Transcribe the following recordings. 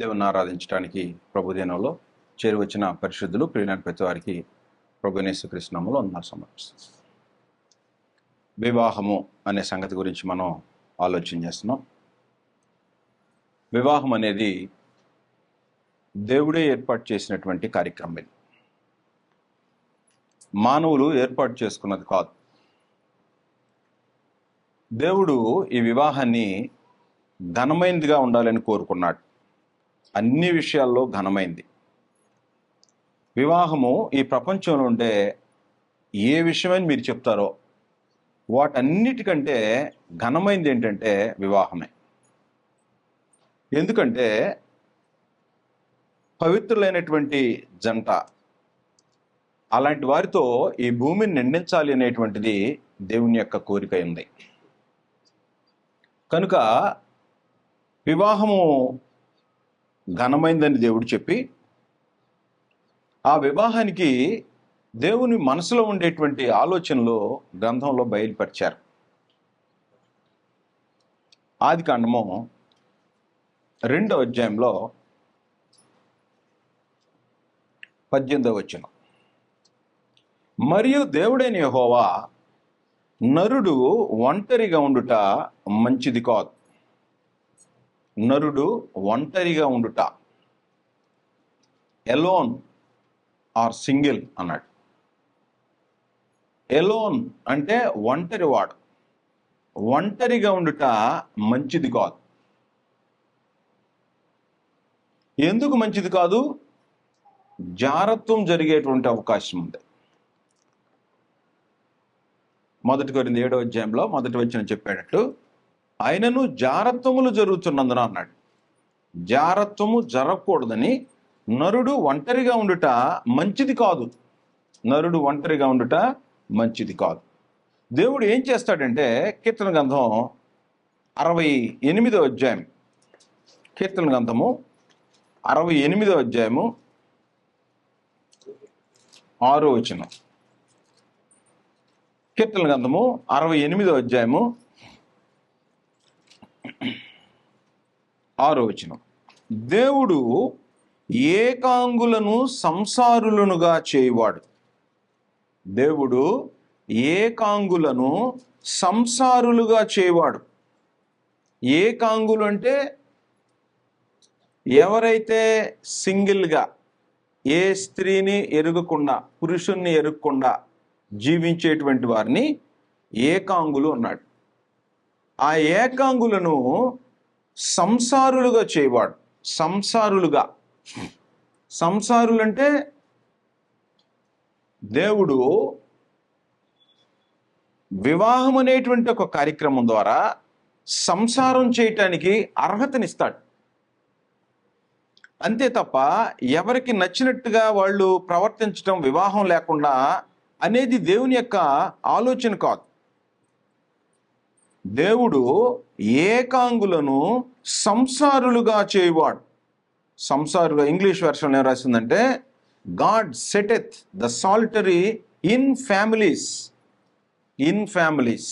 దేవుని ఆరాధించడానికి ప్రభు దినంలో చేరువచ్చిన పరిశుద్ధులు ప్రియులైన ప్రతి వారికి ప్రభు యేసుక్రీస్తు నామములో వందనాలు సమర్పిస్తున్నాం. వివాహము అనే సంగతి గురించి మనం ఆలోచన చేస్తున్నాం. వివాహం అనేది దేవుడే ఏర్పాటు చేసినటువంటి కార్యక్రమం. ఇది మానవులు ఏర్పాటు చేసుకున్నది కాదు. దేవుడు ఈ వివాహాన్ని ఘనమైనదిగా ఉండాలని కోరుకున్నాడు. అన్ని విషయాల్లో ఘనమైంది. వివాహము ఈ ప్రపంచంలో ఉండే ఏ విషయమని మీరు చెప్తారో వాటన్నిటికంటే ఘనమైంది ఏంటంటే వివాహమే. ఎందుకంటే పవిత్రులైనటువంటి జంట, అలాంటి వారితో ఈ భూమిని నిండించాలి అనేటువంటిది దేవుని యొక్క కోరిక ఉంది. కనుక వివాహము ఘనమైందని దేవుడు చెప్పి ఆ వివాహానికి దేవుని మనసులో ఉండేటువంటి ఆలోచనలు గ్రంథంలో బయలుపరిచారు. ఆదికాండము 2వ అధ్యాయంలో 18వ వచనం, మరియు దేవుడైన యెహోవా నరుడు ఒంటరిగా ఉండుట మంచిది కాదు. నరుడు ఒంటరిగా ఉండుట, ఎలోన్ ఆర్ సింగిల్ అన్నాడు. ఎలోన్ అంటే ఒంటరివాడు. ఒంటరిగా ఉండుట మంచిది కాదు. ఎందుకు మంచిది కాదు? జారత్వం జరిగేటువంటి అవకాశం ఉంది. 1 కొరింథీ 7వ అధ్యాయంలో 1వ వచనం చెప్పేటట్టు, ఆయనను జారత్వములు జరుగుతున్నందున అన్నాడు. జారత్వము జరగకూడదని నరుడు ఒంటరిగా ఉండుట మంచిది కాదు. నరుడు ఒంటరిగా ఉండుట మంచిది కాదు. దేవుడు ఏం చేస్తాడంటే, కీర్తన గ్రంథం 68వ అధ్యాయం, కీర్తన గ్రంథము 68వ అధ్యాయము 6వ వచనం, కీర్తన గ్రంథము 68వ అధ్యాయము 6వ వచనం, దేవుడు ఏకాంగులను సంసారులనుగా చేయువాడు. దేవుడు ఏకాంగులను సంసారులుగా చేయువాడు. ఏకాంగులు అంటే ఎవరైతే సింగిల్గా, ఏ స్త్రీని ఎరుగకుండా, పురుషుణ్ణి ఎరుగకుండా జీవించేటువంటి వారిని ఏకాంగులు అన్నాడు. ఆ ఏకాంగులను సంసారులుగా చేయవాడు. సంసారులుగా, సంసారులంటే దేవుడు వివాహం అనేటువంటి ఒక కార్యక్రమం ద్వారా సంసారం చేయటానికి అర్హతనిస్తాడు. అంతే తప్ప ఎవరికి నచ్చినట్టుగా వాళ్ళు ప్రవర్తించడం వివాహం లేకుండా అనేది దేవుని యొక్క ఆలోచన కాదు. దేవుడు ఏకాంగులను సంసారులుగా చేయువాడు. సంసారుగా ఇంగ్లీష్ వెర్షన్ ఏం రాసిందంటే, God setteth the solitary in families. In families.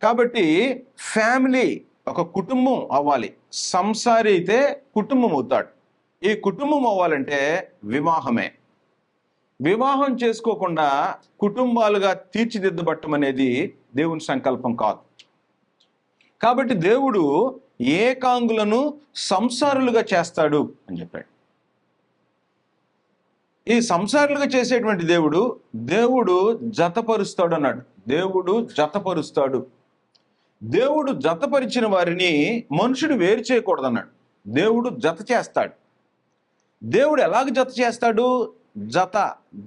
కాబట్టి ఫ్యామిలీ ఒక కుటుంబం అవ్వాలి. సంసారి అయితే కుటుంబం అవుతాడు. ఈ కుటుంబం అవ్వాలంటే వివాహమే. వివాహం చేసుకోకుండా కుటుంబాలుగా తీర్చిదిద్దబట్టం అనేది దేవుని సంకల్పం కాదు. కాబట్టి దేవుడు ఏకాంగులను సంసారులుగా చేస్తాడు అని చెప్పాడు. ఈ సంసారులుగా చేసేటువంటి దేవుడు జతపరుస్తాడు అన్నాడు. దేవుడు జతపరుస్తాడు. దేవుడు జతపరిచిన వారిని మనుషుడు వేరు చేయకూడదు అన్నాడు. దేవుడు జత చేస్తాడు. దేవుడు ఎలాగ జత చేస్తాడు?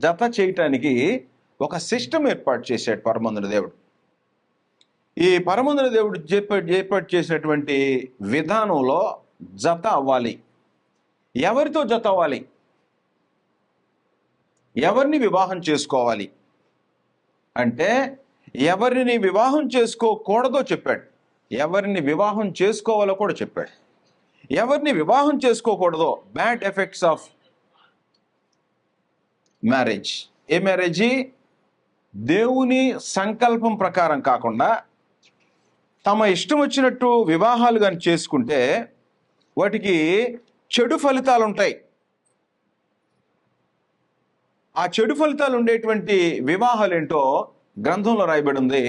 జత చేయటానికి ఒక సిస్టమ్ ఏర్పాటు చేశాడు పరమందున దేవుడు. ఈ పరమందున దేవుడు ఏర్పాటు చేసినటువంటి విధానంలో జత అవ్వాలి. ఎవరితో జత అవ్వాలి? ఎవరిని వివాహం చేసుకోవాలి అంటే, ఎవరిని వివాహం చేసుకోకూడదో చెప్పాడు. ఎవరిని వివాహం చేసుకోవాలో కూడా చెప్పాడు. ఎవరిని వివాహం చేసుకోకూడదో, బ్యాడ్ ఎఫెక్ట్స్ ఆఫ్ మ్యారేజ్. ఏ మ్యారేజీ? దేవుని సంకల్పం ప్రకారం కాకుండా తమ ఇష్టం వచ్చినట్టు వివాహాలు కానీ చేసుకుంటే వాటికి చెడు ఫలితాలు ఉంటాయి. ఆ చెడు ఫలితాలు ఉండేటువంటి వివాహాలు ఏంటో గ్రంథంలో రాయబడి ఉంది.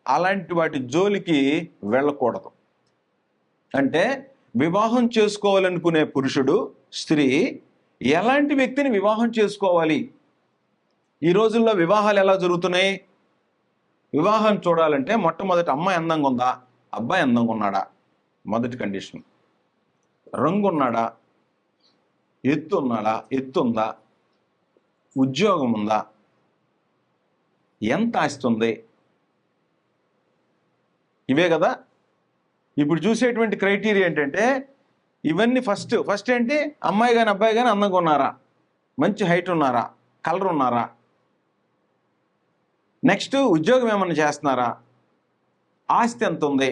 అలాంటి వాటి జోలికి వెళ్ళకూడదు. అంటే వివాహం చేసుకోవాలనుకునే పురుషుడు, స్త్రీ ఎలాంటి వ్యక్తిని వివాహం చేసుకోవాలి? ఈ రోజుల్లో వివాహాలు ఎలా జరుగుతున్నాయి? వివాహం చూడాలంటే మొట్టమొదటి అమ్మాయి అందంగా ఉందా, అబ్బాయి అందంగా ఉన్నాడా, మొదటి కండిషన్. రంగు ఉన్నాడా, ఎత్తు ఉన్నాడా, ఎత్తు ఉందా, ఉద్యోగం ఉందా, ఎంత ఆస్తి ఉంది, ఇవే కదా ఇప్పుడు చూసేటువంటి క్రైటీరియా. ఏంటంటే ఇవన్నీ ఫస్ట్ ఏంటి, అమ్మాయి కానీ అబ్బాయి కానీ అందంగా ఉన్నారా, మంచి హైట్ ఉన్నారా, కలర్ ఉన్నారా, నెక్స్ట్ ఉద్యోగం ఏమన్నా చేస్తున్నారా, ఆస్తి ఎంత ఉంది,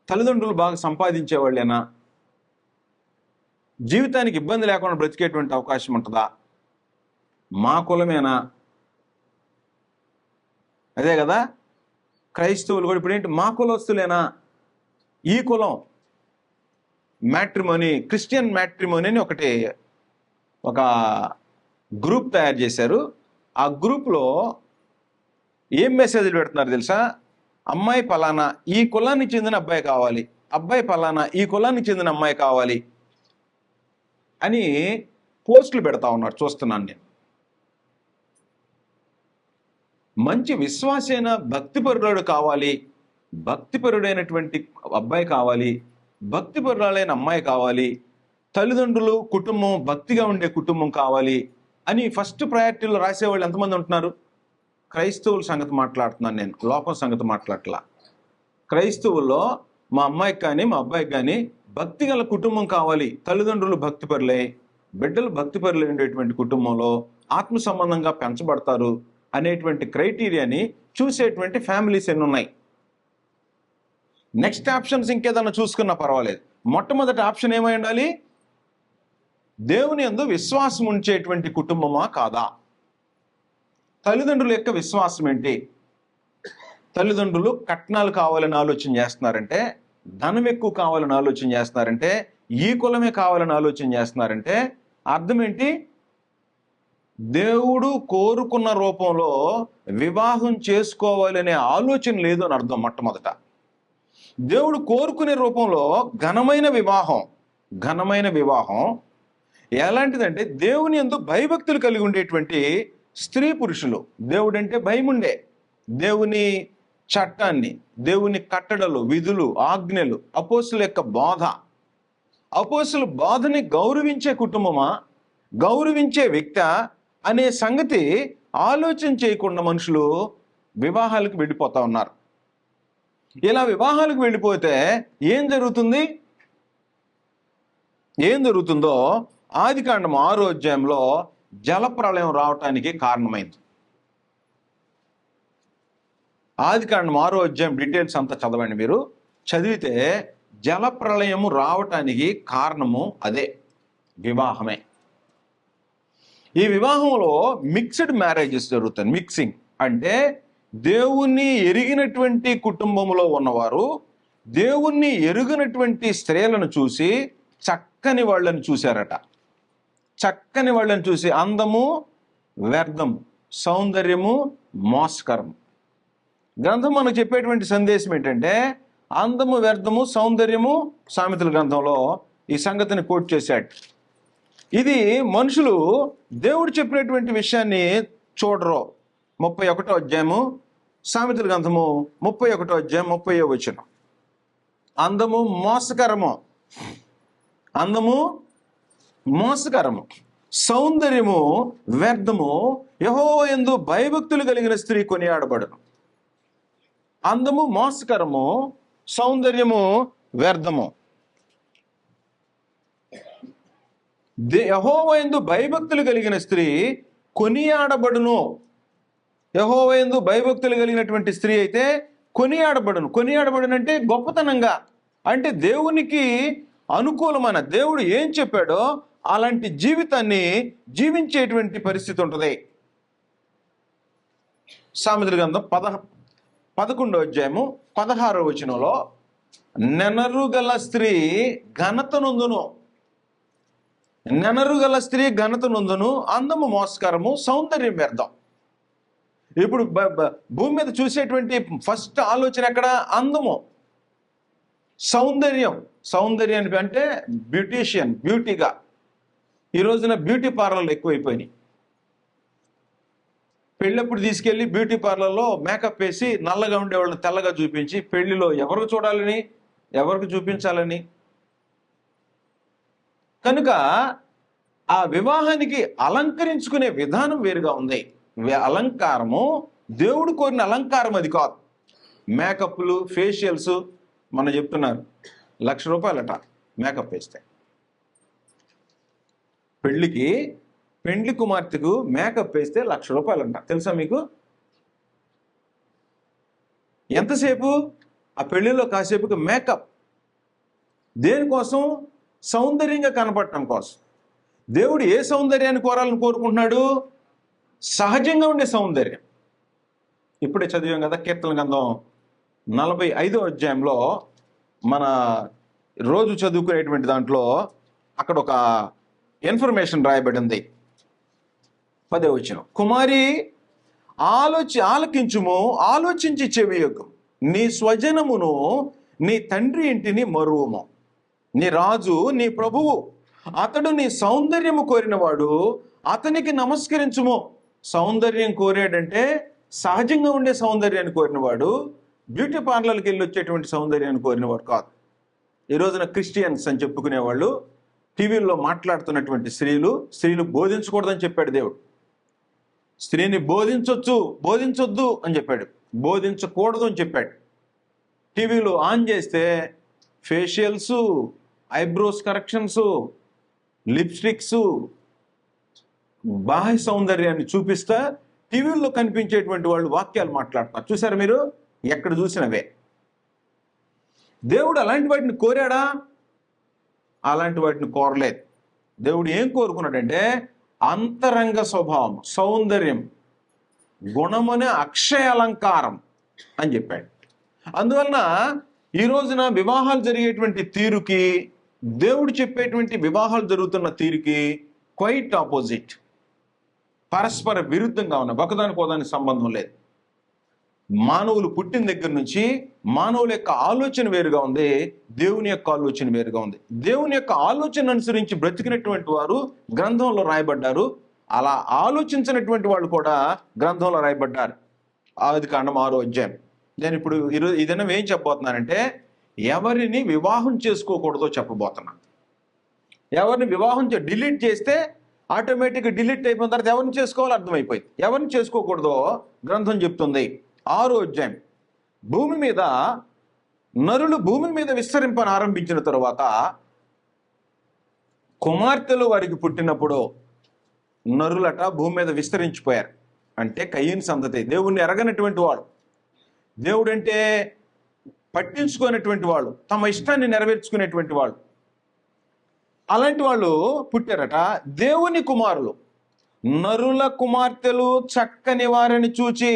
తల్లిదండ్రులు బాగా సంపాదించేవాళ్ళేనా, జీవితానికి ఇబ్బంది లేకుండా బ్రతికేటువంటి అవకాశం ఉంటుందా, మా కులమేనా. అదే కదా క్రైస్తవులు కూడా ఇప్పుడు ఏంటి, మా కులస్తులేనా, ఈ కులం. మ్యాట్రిమోనీ, క్రిస్టియన్ మ్యాట్రిమోనీ అని ఒక గ్రూప్ తయారు చేశారు. ఆ గ్రూప్లో ఏం మెసేజ్లు పెడుతున్నారు తెలుసా? అమ్మాయి పలానా ఈ కులానికి చెందిన అబ్బాయి కావాలి, అబ్బాయి పలానా ఈ కులానికి చెందిన అమ్మాయి కావాలి అని పోస్టులు పెడతా ఉన్నారు. చూస్తున్నాను నేను. మంచి విశ్వాసైన భక్తిపరుడు కావాలి, భక్తిపరుడైనటువంటి అబ్బాయి కావాలి, భక్తిపరురాలైన అమ్మాయి కావాలి, తల్లిదండ్రులు కుటుంబం భక్తిగా ఉండే కుటుంబం కావాలి అని ఫస్ట్ ప్రయారిటీలో రాసేవాళ్ళు ఎంతమంది ఉంటున్నారు? క్రైస్తవుల సంగతి మాట్లాడుతున్నాను నేను, లోకం సంగతి మాట్లాడట్లా. క్రైస్తవుల్లో మా అమ్మాయికి కానీ మా అబ్బాయికి కానీ భక్తి గల కుటుంబం కావాలి, తల్లిదండ్రులు భక్తిపరులే, బిడ్డలు భక్తిపరులు ఉండేటువంటి కుటుంబంలో ఆత్మ సంబంధంగా పెంచబడతారు అనేటువంటి క్రైటీరియాని చూసేటువంటి ఫ్యామిలీస్ ఎన్ని ఉన్నాయి. నెక్స్ట్ ఆప్షన్స్ ఇంకేదన్నా చూసుకున్నా పర్వాలేదు. మొట్టమొదటి ఆప్షన్ ఏమై ఉండాలి? దేవుని యందు విశ్వాసం ఉంచేటువంటి కుటుంబమా కాదా? తల్లిదండ్రుల యొక్క విశ్వాసం ఏంటి? తల్లిదండ్రులు కట్నాలు కావాలని ఆలోచన చేస్తున్నారంటే, ధనం ఎక్కువ కావాలని ఆలోచన చేస్తున్నారంటే, ఈ కులమే కావాలని ఆలోచన చేస్తున్నారంటే అర్థం ఏంటి? దేవుడు కోరుకున్న రూపంలో వివాహం చేసుకోవాలనే ఆలోచన లేదు అని అర్థం. మొట్టమొదట దేవుడు కోరుకునే రూపంలో ఘనమైన వివాహం ఎలాంటిదంటే దేవుని యందు భయభక్తులు కలిగి ఉండేటువంటి స్త్రీ పురుషులు. దేవుడు అంటే భయముండే, దేవుని చట్టాన్ని, దేవుని కట్టడలు, విధులు, ఆజ్ఞలు, అపోస్తుల యొక్క బోధ, అపోస్తుల బోధని గౌరవించే కుటుంబమా, గౌరవించే వ్యక్తి అనే సంగతి ఆలోచన చేయకుండా మనుషులు వివాహాలకు వెళ్ళిపోతా ఉన్నారు. ఇలా వివాహాలకు వెళ్ళిపోతే ఏం జరుగుతుందో ఆదికాండం 6వ అధ్యాయంలో జలప్రళయం రావటానికి కారణమైంది. ఆదికాండం 6వ అధ్యాయం డీటెయిల్స్ అంతా చదవండి. మీరు చదివితే జలప్రళయము రావటానికి కారణము అదే, వివాహమే. ఈ వివాహంలో మిక్స్డ్ మ్యారేజెస్ జరుగుతాయి. మిక్సింగ్ అంటే దేవుణ్ణి ఎరిగినటువంటి కుటుంబంలో ఉన్నవారు దేవుణ్ణి ఎరుగినటువంటి స్త్రీలను చూసి చక్కని వాళ్ళని చూశారట. చక్కని వాళ్ళని చూసి అందము వ్యర్థము, సౌందర్యము మోసకరము. గ్రంథం మనకు చెప్పేటువంటి సందేశం ఏంటంటే అందము వ్యర్థము, సౌందర్యము. సామెతల గ్రంథంలో ఈ సంగతిని కోట్ చేశాడు. ఇది మనుషులు దేవుడు చెప్పినటువంటి విషయాన్ని చూడరు. 31వ అధ్యాయము సామెతల గ్రంథము 31వ అధ్యాయం 30వ వచనం. అందము మోసకరము, సౌందర్యము వ్యర్థము, యెహోవా యందు భయభక్తులు కలిగిన స్త్రీ కొనియాడబడును. అందము మోసకరము, సౌందర్యము వ్యర్థము. యెహోవా యందు భయభక్తులు కలిగిన స్త్రీ కొనియాడబడును. యెహోవా యందు భయభక్తులు కలిగినటువంటి స్త్రీ అయితే కొనియాడబడును అంటే గొప్పతనంగా, అంటే దేవునికి అనుకూలమైన, దేవుడు ఏం చెప్పాడో అలాంటి జీవితాన్ని జీవించేటువంటి పరిస్థితి ఉంటుంది. సామెతల గ్రంథం 11వ అధ్యాయము 16వ వచనంలో నెనరు గల స్త్రీ ఘనత నొందును. నెనరు గల స్త్రీ ఘనత నొందును, అందము మోసకరము, సౌందర్యం వ్యర్థం. ఇప్పుడు భూమి మీద చూసేటువంటి ఫస్ట్ ఆలోచన ఎక్కడ? అందము, సౌందర్యం. సౌందర్యాన్ని అంటే బ్యూటీషియన్, బ్యూటీగా. ఈ రోజున బ్యూటీ పార్లర్లు ఎక్కువైపోయినాయి. పెళ్ళప్పుడు తీసుకెళ్ళి బ్యూటీ పార్లర్లో మేకప్ వేసి నల్లగా ఉండేవాళ్ళని తెల్లగా చూపించి పెళ్లిలో ఎవరికి చూడాలని, ఎవరికి చూపించాలని. కనుక ఆ వివాహానికి అలంకరించుకునే విధానం వేరుగా ఉంది. అలంకారము దేవుడు కోరిన అలంకారం అది కాదు. మేకప్లు, ఫేషియల్స్ మనం చెప్తున్నారు, ₹1,00,000 మేకప్ వేస్తే. పెండ్లి కుమార్తెకు మేకప్ వేస్తే ₹1,00,000 తెలుసా మీకు? ఎంతసేపు? ఆ పెళ్లిలో కాసేపుకి మేకప్. దేనికోసం? సౌందర్యంగా కనపడటం కోసం. దేవుడు ఏ సౌందర్యాన్ని కోరాలని కోరుకుంటున్నాడు? సహజంగా ఉండే సౌందర్యం. ఇప్పుడే చదివాం కదా కీర్తన గ్రంథం 45వ అధ్యాయంలో, మన రోజు చదువుకునేటువంటి దాంట్లో అక్కడ ఒక ఇన్ఫర్మేషన్ రాయబడింది. 10వ వచనం, కుమారి ఆలకించుము, ఆలోచించి చెవియొగ్గు, నీ స్వజనమును నీ తండ్రి ఇంటిని మరువుము. నీ రాజు నీ ప్రభువు, అతడు నీ సౌందర్యము కోరినవాడు, అతనికి నమస్కరించుము. సౌందర్యం కోరాడంటే సహజంగా ఉండే సౌందర్యాన్ని కోరినవాడు, బ్యూటీ పార్లర్కి వెళ్ళి వచ్చేటువంటి సౌందర్యాన్ని కోరినవాడు కాదు. ఈ రోజున క్రిస్టియన్స్ అని చెప్పుకునేవాళ్ళు, టీవీల్లో మాట్లాడుతున్నటువంటి స్త్రీలు బోధించకూడదని చెప్పాడు దేవుడు. స్త్రీని బోధించొద్దు అని చెప్పాడు, బోధించకూడదు అని చెప్పాడు. టీవీలో ఆన్ చేస్తే ఫేషియల్స్, ఐబ్రోస్ కరెక్షన్స్, లిప్స్టిక్స్, బాహ్య సౌందర్యాన్ని చూపిస్తా టీవీల్లో కనిపించేటువంటి వాళ్ళు వాక్యాలు మాట్లాడతారు. చూసారు మీరు? ఎక్కడ చూసినవే. దేవుడు అలాంటి వాటిని కోరాడా? అలాంటి వాటిని కోరలేదు. దేవుడు ఏం కోరుకున్నాడంటే అంతరంగ స్వభావం, సౌందర్యం, గుణమునే అక్షయ అలంకారం అని చెప్పాడు. అందువలన ఈ రోజున వివాహాలు జరిగేటువంటి తీరుకి, దేవుడు చెప్పేటువంటి వివాహాలు జరుగుతున్న తీరుకి క్వైట్ ఆపోజిట్, పరస్పర విరుద్ధంగా ఉన్నాయి. ఒకదానికి సంబంధం లేదు. మానవులు పుట్టిన దగ్గర నుంచి మానవుల యొక్క ఆలోచన వేరుగా ఉంది, దేవుని యొక్క ఆలోచన వేరుగా ఉంది. దేవుని యొక్క ఆలోచన అనుసరించి బ్రతికినటువంటి వారు గ్రంథంలో రాయబడ్డారు, అలా ఆలోచించినటువంటి వాళ్ళు కూడా గ్రంథంలో రాయబడ్డారు. ఆదికాండం 6వ అధ్యాయం. నేను ఇప్పుడు ఈరోజు ఈ దినం ఏం చెప్పబోతున్నానంటే, ఎవరిని వివాహం చేసుకోకూడదో చెప్పబోతున్నాను. ఎవరిని వివాహం డిలీట్ చేస్తే ఆటోమేటిక్గా డిలీట్ అయిపోయిన తర్వాత ఎవరిని చేసుకోవాలో అర్థమైపోయింది. ఎవరిని చేసుకోకూడదో గ్రంథం చెప్తుంది. 6వ అధ్యాయం. నరులు భూమి మీద విస్తరింపని ఆరంభించిన తరువాత కుమార్తెలు వారికి పుట్టినప్పుడు నరులట భూమి మీద విస్తరించిపోయారు. అంటే కయీను సంతతి, దేవుణ్ణి ఎరగనటువంటి వాడు, దేవుడంటే పట్టించుకునేటువంటి వాళ్ళు, తమ ఇష్టాన్ని నెరవేర్చుకునేటువంటి వాళ్ళు, అలాంటి వాళ్ళు పుట్టారట. దేవుని కుమారులు, నరుల కుమార్తెలు చక్కని వారిని చూచి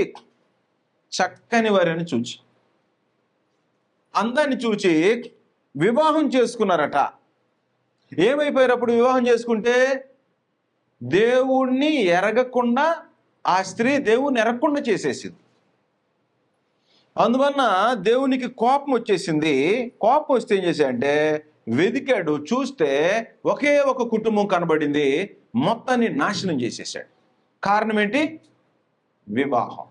అందాన్ని చూచి వివాహం చేసుకున్నారట. ఏమైపోయారు అప్పుడు వివాహం చేసుకుంటే? దేవుణ్ణి ఎరగకుండా ఆ స్త్రీ దేవుణ్ణి ఎరగకుండా చేసేసింది. అందువలన దేవునికి కోపం వచ్చేసింది. కోపం వస్తే ఏం చేశాడంటే వెదికాడు, చూస్తే ఒకే ఒక కుటుంబం కనబడింది, మొత్తాన్ని నాశనం చేసేసాడు. కారణం ఏంటి? వివాహం.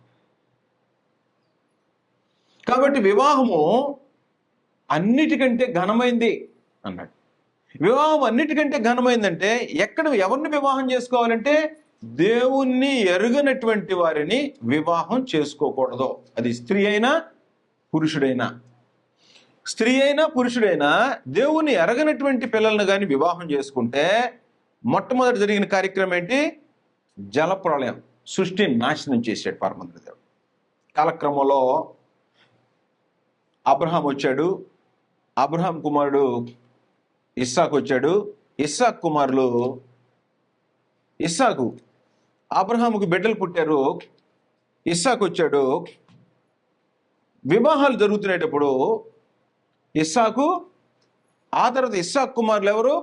కాబట్టి వివాహము అన్నిటికంటే ఘనమైంది అన్నాడు. వివాహం అన్నిటికంటే ఘనమైందంటే ఎవరిని వివాహం చేసుకోవాలంటే దేవుణ్ణి ఎరుగనటువంటి వారిని వివాహం చేసుకోకూడదు. అది స్త్రీ అయినా పురుషుడైనా. స్త్రీ అయినా పురుషుడైనా దేవుని ఎరగనటువంటి పిల్లలను కానీ వివాహం చేసుకుంటే మొట్టమొదటి జరిగిన కార్యక్రమం ఏంటి? జలప్రళయం, సృష్టిని నాశనం చేశాడు పరమంత్ర దేవుడు. కాలక్రమంలో అబ్రహాం వచ్చాడు, అబ్రహాం కుమారుడు ఇస్సాకు వచ్చాడు, ఇస్సాకు కుమారులు అబ్రహాముకు బిడ్డలు పుట్టారు, ఇస్సాకు వచ్చాడు. వివాహాలు జరుగుతునేటప్పుడు ఇస్సాకు, ఆ తర్వాత ఇస్సాకు కుమారులు ఎవరు?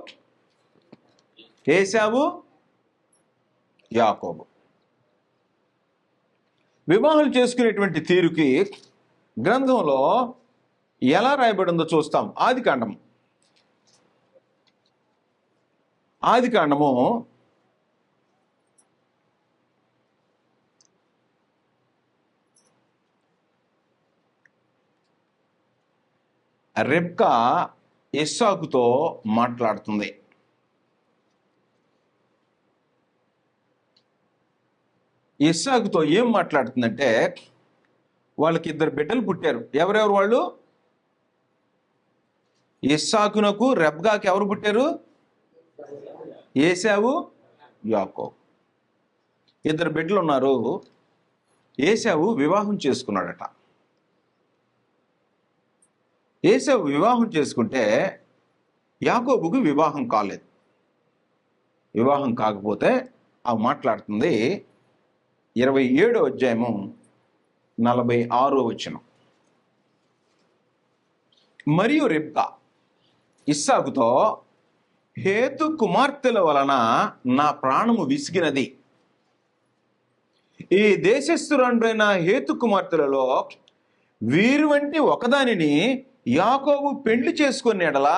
ఏశావు, యాకోబు. వివాహాలు చేసుకునేటువంటి తీరుకి గ్రంథంలో ఎలా రాయబడిందో చూస్తాం. ఆదికాండము రెబ్కా ఇస్సాకుతో మాట్లాడుతుంది. ఇస్సాకుతో ఏం మాట్లాడుతుందంటే, వాళ్ళకి 2 బిడ్డలు పుట్టారు. ఎవరెవరు వాళ్ళు? ఇస్సాకునకు రెబ్కాకి ఎవరు పుట్టారు? ఏశావు, యాకోబు. 2 బిడ్డలు ఉన్నారు. ఏశావు వివాహం చేసుకున్నాడట. ఏశావు వివాహం చేసుకుంటే యాకోబుకు వివాహం కాలేదు. వివాహం కాకపోతే ఆ మాట్లాడుతుంది 27వ అధ్యాయము 46వ వచనం. మరియు రెబ్కా ఇస్సాకుతో, హేతు కుమార్తెల వలన నా ప్రాణము విసిగినది. ఈ దేశస్థురాండ్రైన హేతు కుమార్తెలలో వీరి వంటి ఒకదానిని యాకోబు పెళ్లి చేసుకునే ఎడల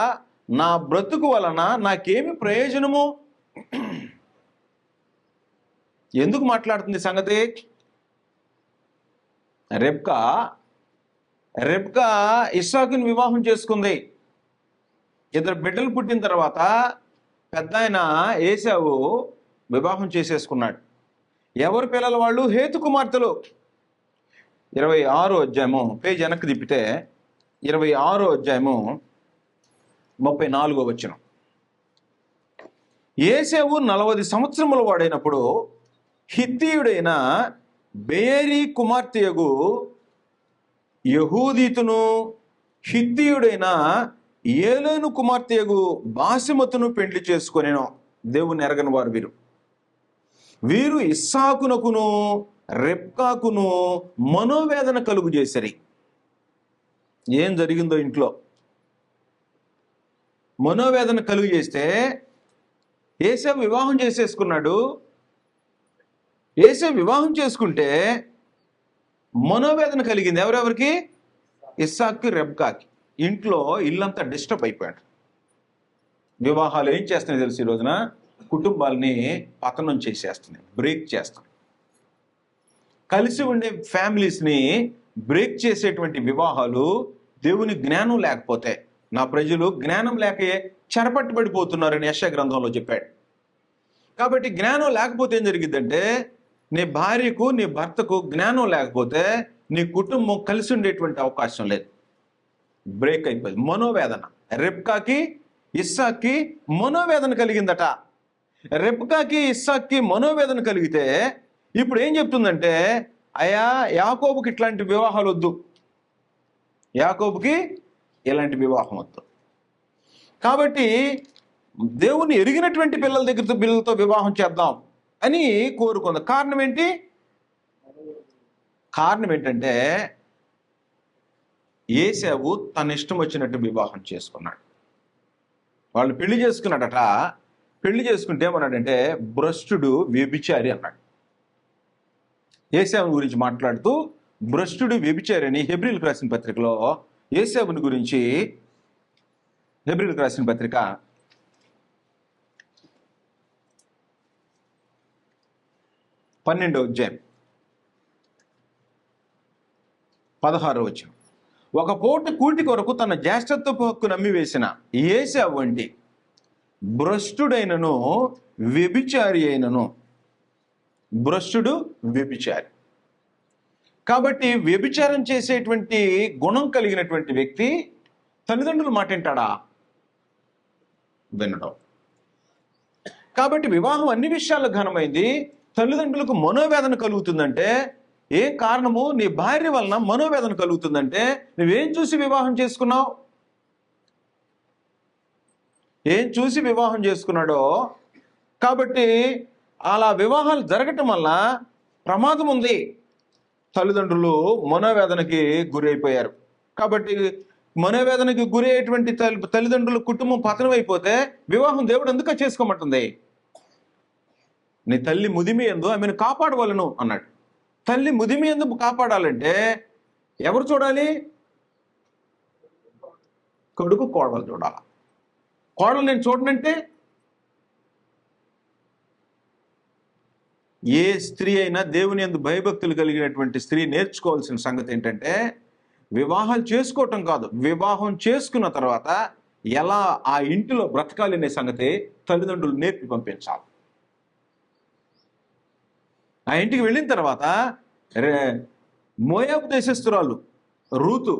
నా బ్రతుకు వలన నాకేమి ప్రయోజనము? ఎందుకు మాట్లాడుతుంది సంగతి? రెబ్కా ఇస్సాకుని వివాహం చేసుకుంది. 2 బిడ్డలు పుట్టిన తర్వాత పెద్ద ఆయన ఏశావు వివాహం చేసేసుకున్నాడు. ఎవరి పిల్లలు వాళ్ళు? హేతు కుమార్తెలు. 26వ అధ్యాయము, పేజ్ వెనక్కి తిప్పితే 26వ అధ్యాయము 34వ వచనం. ఏశావు 40 సంవత్సరముల వాడైనప్పుడు హిత్తీయుడైన బేరీ కుమార్తెయగు యెహూదీతును, హిత్తీయుడైన ఏలోను కుమార్తెయగు బాసిమతును పెండ్లి చేసుకొనెను. దేవుని ఎరగని వారు వీరు ఇస్సాకునకును రెబ్కాకును మనోవేదన కలుగు చేసరి. ఏం జరిగిందో ఇంట్లో మనోవేదన కలుగు చేస్తే ఏశావు వివాహం చేసేసుకున్నాడు. ఏశావు వివాహం చేసుకుంటే మనోవేదన కలిగింది. ఎవరెవరికి? ఇస్సాకు, రెబ్కాకి. ఇంట్లో ఇల్లంతా డిస్టర్బ్ అయిపోయాడు. వివాహాలు ఏం చేస్తున్నాయి తెలుసు? ఈ రోజున కుటుంబాలని పతనం చేసేస్తున్నాయి, బ్రేక్ చేస్తున్నాయి. కలిసి ఉండే ఫ్యామిలీస్ని బ్రేక్ చేసేటువంటి వివాహాలు. దేవుని జ్ఞానం లేకపోతే, నా ప్రజలు జ్ఞానం లేకే చెరపట్టుబడిపోతున్నారని యెషయా గ్రంథంలో చెప్పాడు. కాబట్టి జ్ఞానం లేకపోతే ఏం జరిగిద్దంటే, నీ భార్యకు నీ భర్తకు జ్ఞానం లేకపోతే నీ కుటుంబం కలిసి ఉండేటువంటి అవకాశం లేదు. బ్రేక్ అయిపోయింది. మనోవేదన. రెబ్కాకి ఇస్సాక్కి మనోవేదన కలిగిందట. రెబ్కాకి ఇస్సాక్కి మనోవేదన కలిగితే ఇప్పుడు ఏం చెప్తుందంటే, అయ్యా యాకోబుకి ఇట్లాంటి వివాహాలు వద్దు, యాకోబుకి ఇలాంటి వివాహం వద్దు. కాబట్టి దేవుని ఎరిగినటువంటి పిల్లలతో వివాహం చేద్దాం అని కోరుకుంది. కారణం ఏంటంటే ఏశావు తన ఇష్టం వచ్చినట్టు వివాహం చేసుకున్నాడు. వాళ్ళు పెళ్లి చేసుకున్నాడట. పెళ్లి చేసుకుంటే ఏమన్నాడంటే, భ్రష్టుడు, వ్యభిచారి అన్నాడు. ఏశావుని గురించి మాట్లాడుతూ భ్రష్టుడు, వ్యభిచారి అని హెబ్రీయులకు రాసిన పత్రికలో ఏశావుని గురించి, హెబ్రీయులకు రాసిన పత్రిక 12వ అధ్యాయం 16వ వచనం. ఒక పూట కూటి కొరకు తన జ్యేష్ఠత్వపు హక్కు నమ్మివేసిన ఏశావు వంటి భ్రష్టుడైనను వ్యభిచారి అయినను. భ్రష్టుడు, వ్యభిచారి. కాబట్టి వ్యభిచారం చేసేటువంటి గుణం కలిగినటువంటి వ్యక్తి తల్లిదండ్రుల మాట వింటాడా? వినడం. కాబట్టి వివాహం అన్ని విషయాల్లో ఘనమైంది. తల్లిదండ్రులకు మనోవేదన కలుగుతుందంటే ఏం కారణము? నీ భార్య వలన మనోవేదన కలుగుతుందంటే నువ్వేం చూసి వివాహం చేసుకున్నావు? ఏం చూసి వివాహం చేసుకున్నాడో. కాబట్టి అలా వివాహాలు జరగటం వల్ల ప్రమాదం ఉంది. తల్లిదండ్రులు మనోవేదనకి గురైపోయారు. కాబట్టి మనోవేదనకి గురి అయ్యేటువంటి తల్లిదండ్రుల కుటుంబం పతనం అయిపోతే వివాహం దేవుడు ఎందుకు చేసుకోమంటుంది? నీ తల్లి ముదిమి ఎందు ఆమెను కాపాడవలను అన్నాడు. తల్లి ముదిమి ఎందుకు కాపాడాలంటే ఎవరు చూడాలి? కొడుకు కోడలు చూడాలి. కోడలు నేను చూడనంటే ఏ స్త్రీ అయినా దేవుని యందు భయభక్తులు కలిగినటువంటి స్త్రీ నేర్చుకోవాల్సిన సంగతి ఏంటంటే వివాహాలు చేసుకోవటం కాదు, వివాహం చేసుకున్న తర్వాత ఎలా ఆ ఇంటిలో బ్రతకాలి అనే సంగతి తల్లిదండ్రులు నేర్పి పంపించాలి. ఆ ఇంటికి వెళ్ళిన తర్వాత మోయాబు దేశస్తురాలు రూతు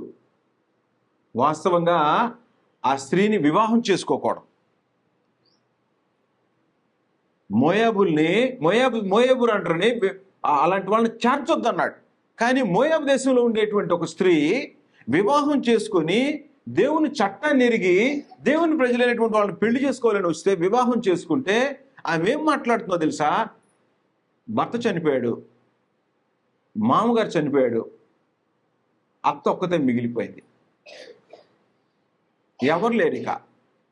వాస్తవంగా ఆ స్త్రీని వివాహం చేసుకోకూడదు. మోయాబురు అంటారని అలాంటి వాళ్ళని చేర్చొద్దు అన్నాడు. కానీ మోయాబు దేశంలో ఉండేటువంటి ఒక స్త్రీ వివాహం చేసుకొని దేవుని చట్టాన్ని ఎరిగి దేవుని ప్రజలైనటువంటి వాళ్ళని పెళ్లి చేసుకోవాలని వస్తే వివాహం చేసుకుంటే ఆమె ఏం మాట్లాడుతుందో తెలుసా? భర్త చనిపోయాడు, మామగారు చనిపోయాడు, అత్త ఒక్కతే మిగిలిపోయింది, ఎవరు లేరు, ఇక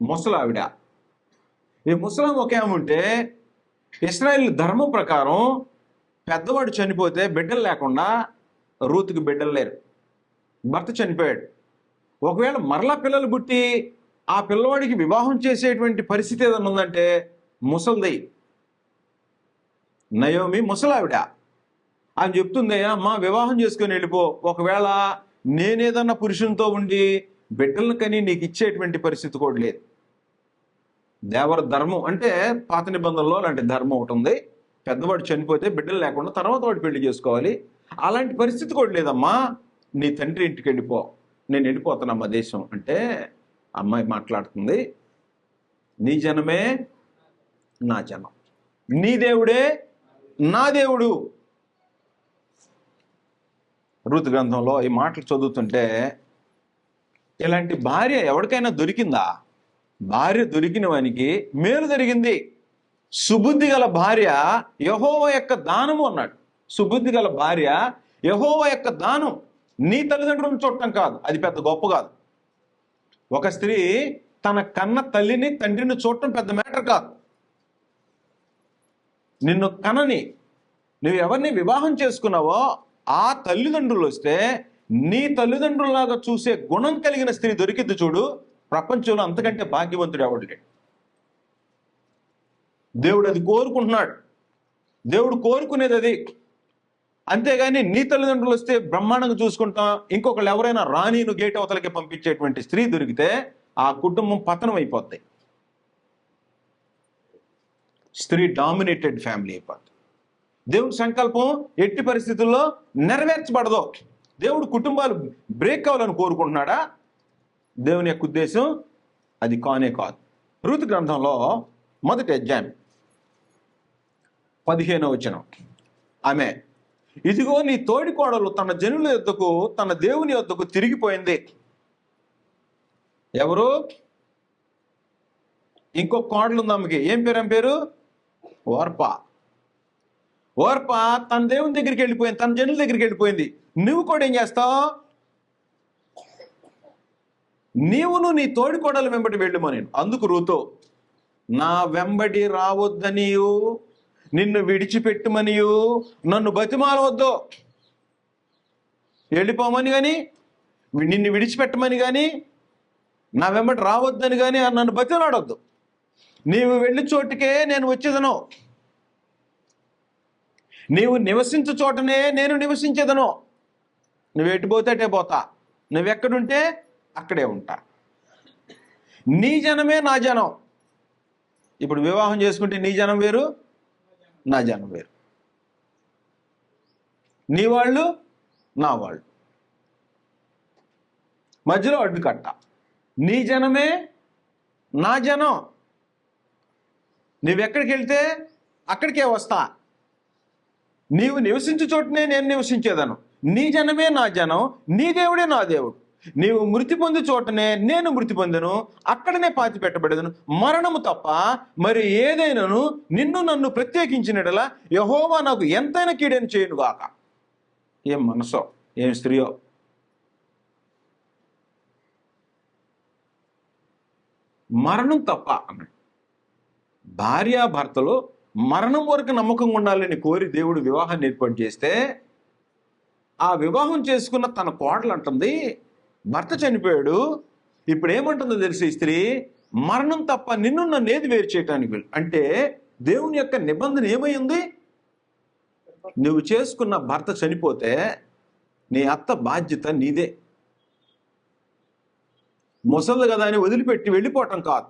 ముసలావిడ. ఈ ముసలాం ఒకే ఆమె ఉంటే ఇశ్రాయేల్ ధర్మం ప్రకారం పెద్దవాడు చనిపోతే బిడ్డలు లేకుండా రూతుకి బిడ్డలు లేరు, భర్త చనిపోయాడు. ఒకవేళ మరలా పిల్లలు పుట్టి ఆ పిల్లవాడికి వివాహం చేసేటువంటి పరిస్థితి ఏదైనా ఉందంటే ముసల్ది నయోమి ముసలావిడ. ఆమె చెప్తుంది, అమ్మా వివాహం చేసుకొని వెళ్ళిపో, ఒకవేళ నేనేదన్నా పురుషునితో ఉండి బిడ్డలను కని నీకు ఇచ్చేటువంటి పరిస్థితి కూడా లేదు. దేవర ధర్మం అంటే పాత నిబంధనలో అలాంటి ధర్మం ఒకటి ఉంది. పెద్దవాడు చనిపోతే బిడ్డలు లేకుండా తర్వాత వాడు పెళ్లి చేసుకోవాలి. అలాంటి పరిస్థితి కూడా లేదమ్మా, నీ తండ్రి ఇంటికి వెళ్ళిపో, నేను వెళ్ళిపోతానమ్మా దేశం అంటే అమ్మాయి మాట్లాడుతుంది, నీ జనమే నా జనం, నీ దేవుడే నా దేవుడు. రూతు గ్రంథంలో ఈ మాటలు చదువుతుంటే ఇలాంటి భార్య ఎవరికైనా దొరికిందా? భార్య దొరికిన వానికి మేలు జరిగింది. సుబుద్ధి గల భార్య యెహోవా యొక్క దానము అన్నాడు. సుబుద్ధి గల భార్య యెహోవా యొక్క దానం. నీ తల్లిదండ్రులను చూడటం కాదు, అది పెద్ద గొప్ప కాదు. ఒక స్త్రీ తన కన్న తల్లిని తండ్రిని చూడటం పెద్ద మ్యాటర్ కాదు. నిన్ను కనని నువ్వు ఎవరిని వివాహం చేసుకున్నావో ఆ తల్లిదండ్రులు వస్తే నీ తల్లిదండ్రులలాగా చూసే గుణం కలిగిన స్త్రీ దొరికింది చూడు, ప్రపంచంలో అంతకంటే భాగ్యవంతుడు ఎవడు లేడు. దేవుడు అది కోరుకుంటున్నాడు, దేవుడు కోరుకునేది అది. అంతేగాని నీ తల్లిదండ్రులు వస్తే బ్రహ్మాండంగా చూసుకుంటాం, ఇంకొకళ్ళు ఎవరైనా రాణిను గేట్ అవతలకి పంపించేటువంటి స్త్రీ దొరికితే ఆ కుటుంబం పతనం అయిపోద్ది. స్త్రీ డామినేటెడ్ ఫ్యామిలీ అయిపోద్ది. దేవుడి సంకల్పం ఎట్టి పరిస్థితుల్లో నెరవేర్చబడదు. దేవుడు కుటుంబాలు బ్రేక్ అవ్వాలని కోరుకుంటున్నాడా? దేవుని యొక్క ఉద్దేశం అది కానే కాదు. రూతు గ్రంథంలో మొదటి అధ్యాయం 15వ వచనం, ఆమె ఇదిగో నీ తోడి కోడలు తన జనుల యొద్దకు తన దేవుని యొద్దకు తిరిగిపోయింది. ఎవరు? ఇంకో కోడలు ఉంది ఆమెకి. ఏం పేరు? ఓర్పా. ఓర్పా తన దేవుని దగ్గరికి వెళ్ళిపోయింది, తన జనుల దగ్గరికి వెళ్ళిపోయింది. నువ్వు కూడా ఏం చేస్తావు? నీవును నీ తోడి కోడలు వెంబడి వెళ్ళుమో నేను. అందుకు రూతో నా వెంబడి రావద్దనియు నిన్ను విడిచిపెట్టుమనియు నన్ను బతిమాలవద్దు. వెళ్ళిపోమని కానీ నిన్ను విడిచిపెట్టమని కానీ నా వెంబడి రావద్దని కానీ నన్ను బతిమాలవద్దు. నీవు వెళ్ళి చోటుకే నేను వచ్చేదను, నీవు నివసించు చోటనే నేను నివసించేదను. నువ్వు ఎటుపోతే అటే పోతా, నువ్వెక్కడుంటే అక్కడే ఉంటా. నీ జనమే నా జనం. ఇప్పుడు వివాహం చేసుకుంటే నీ జనం వేరు, నా జనం వేరు. నీ వాళ్ళు నా వాళ్ళు, మధ్యలో అడ్డుకట్ట. నీ జనమే నా జనం. నువ్వెక్కడికి వెళ్తే అక్కడికే వస్తా. నీవు నివసించు చోటనే నేను నివసించేదను. నీ జనమే నా జనం, నీ దేవుడే నా దేవుడు. నీవు మృతి పొంది చోటనే నేను మృతి పొందెను, అక్కడనే పాతి పెట్టబడేదను. మరణము తప్ప మరి ఏదైనాను నిన్ను నన్ను ప్రత్యేకించినట్లా యెహోవా నాకు ఎంతైనా కీడని చేయనుగాక. ఏం మనసో, ఏం స్త్రీయో. మరణం తప్ప అన్నాడు. భార్యాభర్తలో మరణం వరకు నమ్మకంగా ఉండాలని కోరి దేవుడు వివాహాన్ని ఏర్పాటు చేస్తే, ఆ వివాహం చేసుకున్న తన కోడలు అంటుంది, భర్త చనిపోయాడు, ఇప్పుడు ఏమంటుందో తెలిసి స్త్రీ, మరణం తప్ప నిన్ను నన్ను ఏది వేరు చేయటానికి అంటే దేవుని యొక్క నిబంధన ఏమై ఉంది? నువ్వు చేసుకున్న భర్త చనిపోతే నీ అత్త బాధ్యత నీదే. ముసలి కదా అని వదిలిపెట్టి వెళ్ళిపోవటం కాదు.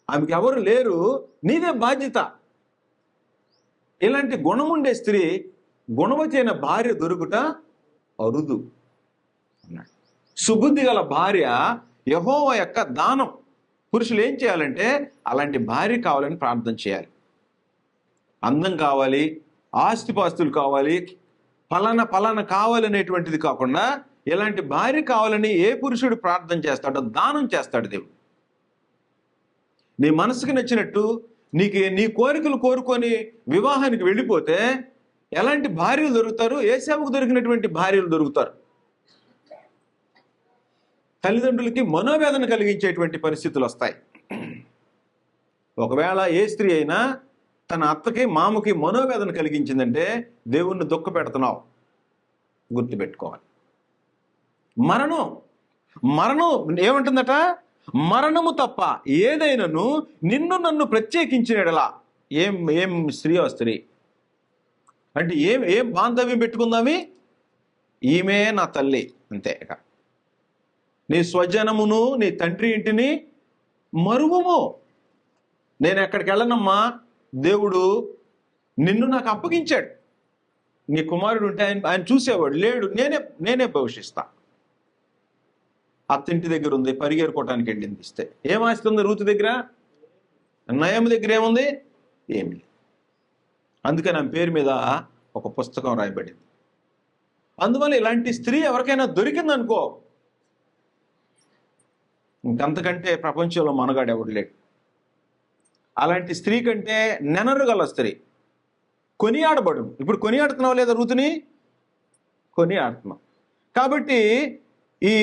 ఆమెకి ఎవరు లేరు, నీదే బాధ్యత. ఇలాంటి గుణముండే స్త్రీ, గుణవతి అయిన భార్య దొరుకుట అరుదు అన్నాడు. సుబుద్ధి గల భార్య యెహోవా యొక్క దానం. పురుషులు ఏం చేయాలంటే అలాంటి భార్య కావాలని ప్రార్థన చేయాలి. అందం కావాలి, ఆస్తిపాస్తులు కావాలి, పలానా కావాలనేటువంటిది కాకుండా ఇలాంటి భార్య కావాలని ఏ పురుషుడు ప్రార్థన చేస్తాడో దానం చేస్తాడు దేవుడు. నీ మనసుకు నచ్చినట్టు నీ కోరికలు కోరుకొని వివాహానికి వెళ్ళిపోతే ఎలాంటి భార్యలు దొరుకుతారు? ఏశావుకు దొరికినటువంటి భార్యలు దొరుకుతారు. తల్లిదండ్రులకి మనోవేదన కలిగించేటువంటి పరిస్థితులు వస్తాయి. ఒకవేళ ఏ స్త్రీ అయినా తన అత్తకి మామకి మనోవేదన కలిగించిందంటే దేవుణ్ణి దుఃఖ పెడుతున్నావు, గుర్తుపెట్టుకోవాలి. మరణం ఏమంటుందట? మరణము తప్ప ఏదైనాను నిన్ను నన్ను ప్రత్యేకించినడలా. ఏం స్త్రీ అంటే ఏం బాంధవ్యం పెట్టుకుందామి? ఈమె నా తల్లి అంతే. నీ స్వజనమును నీ తండ్రి ఇంటిని మరువము. నేను ఎక్కడికి వెళ్ళనమ్మా, దేవుడు నిన్ను నాకు అప్పగించాడు. నీ కుమారుడు ఉంటే ఆయన చూసేవాడు, లేడు, నేనే భవిష్యస్తా. అత్తింటి దగ్గర ఉంది, పరిగెరుకోవటానికి వెళ్ళింది. ఇస్తే ఏం ఆస్తుంది రూతు దగ్గర? నయం దగ్గర ఏముంది? ఏమి లేదు. అందుకని ఆమె పేరు మీద ఒక పుస్తకం రాయబడింది. అందువల్ల ఇలాంటి స్త్రీ ఎవరికైనా దొరికిందనుకో, ఇంకంతకంటే ప్రపంచంలో మనగాడు ఎవడు లేడు. అలాంటి స్త్రీ కంటే నెనరు గల స్త్రీ కొనియాడబడు. ఇప్పుడు కొనియాడుతున్నావు లేదా రూతుని? కొనియాడుతున్నావు. కాబట్టి ఈ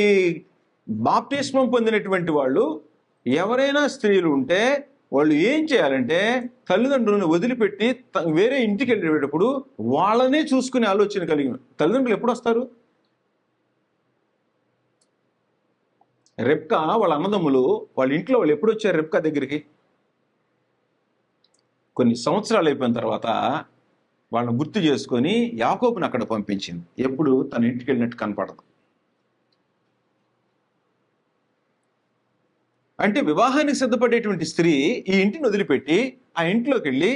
బాప్టిస్మం పొందినటువంటి వాళ్ళు ఎవరైనా స్త్రీలు ఉంటే వాళ్ళు ఏం చేయాలంటే తల్లిదండ్రులను వదిలిపెట్టి వేరే ఇంటికి వెళ్ళేటప్పుడు వాళ్ళనే చూసుకునే ఆలోచన కలిగిన తల్లిదండ్రులు ఎప్పుడు వస్తారు? రెబ్కా వాళ్ళ అన్నదమ్ములు వాళ్ళ ఇంట్లో వాళ్ళు ఎప్పుడు వచ్చారు రెబ్కా దగ్గరికి? కొన్ని సంవత్సరాలు అయిపోయిన తర్వాత వాళ్ళని గుర్తు చేసుకొని యాకోబుని అక్కడ పంపించింది. ఎప్పుడు తన ఇంటికి వెళ్ళినట్టు కనపడదు. అంటే వివాహానికి సిద్ధపడేటువంటి స్త్రీ ఈ ఇంటిని వదిలిపెట్టి ఆ ఇంట్లోకి వెళ్ళి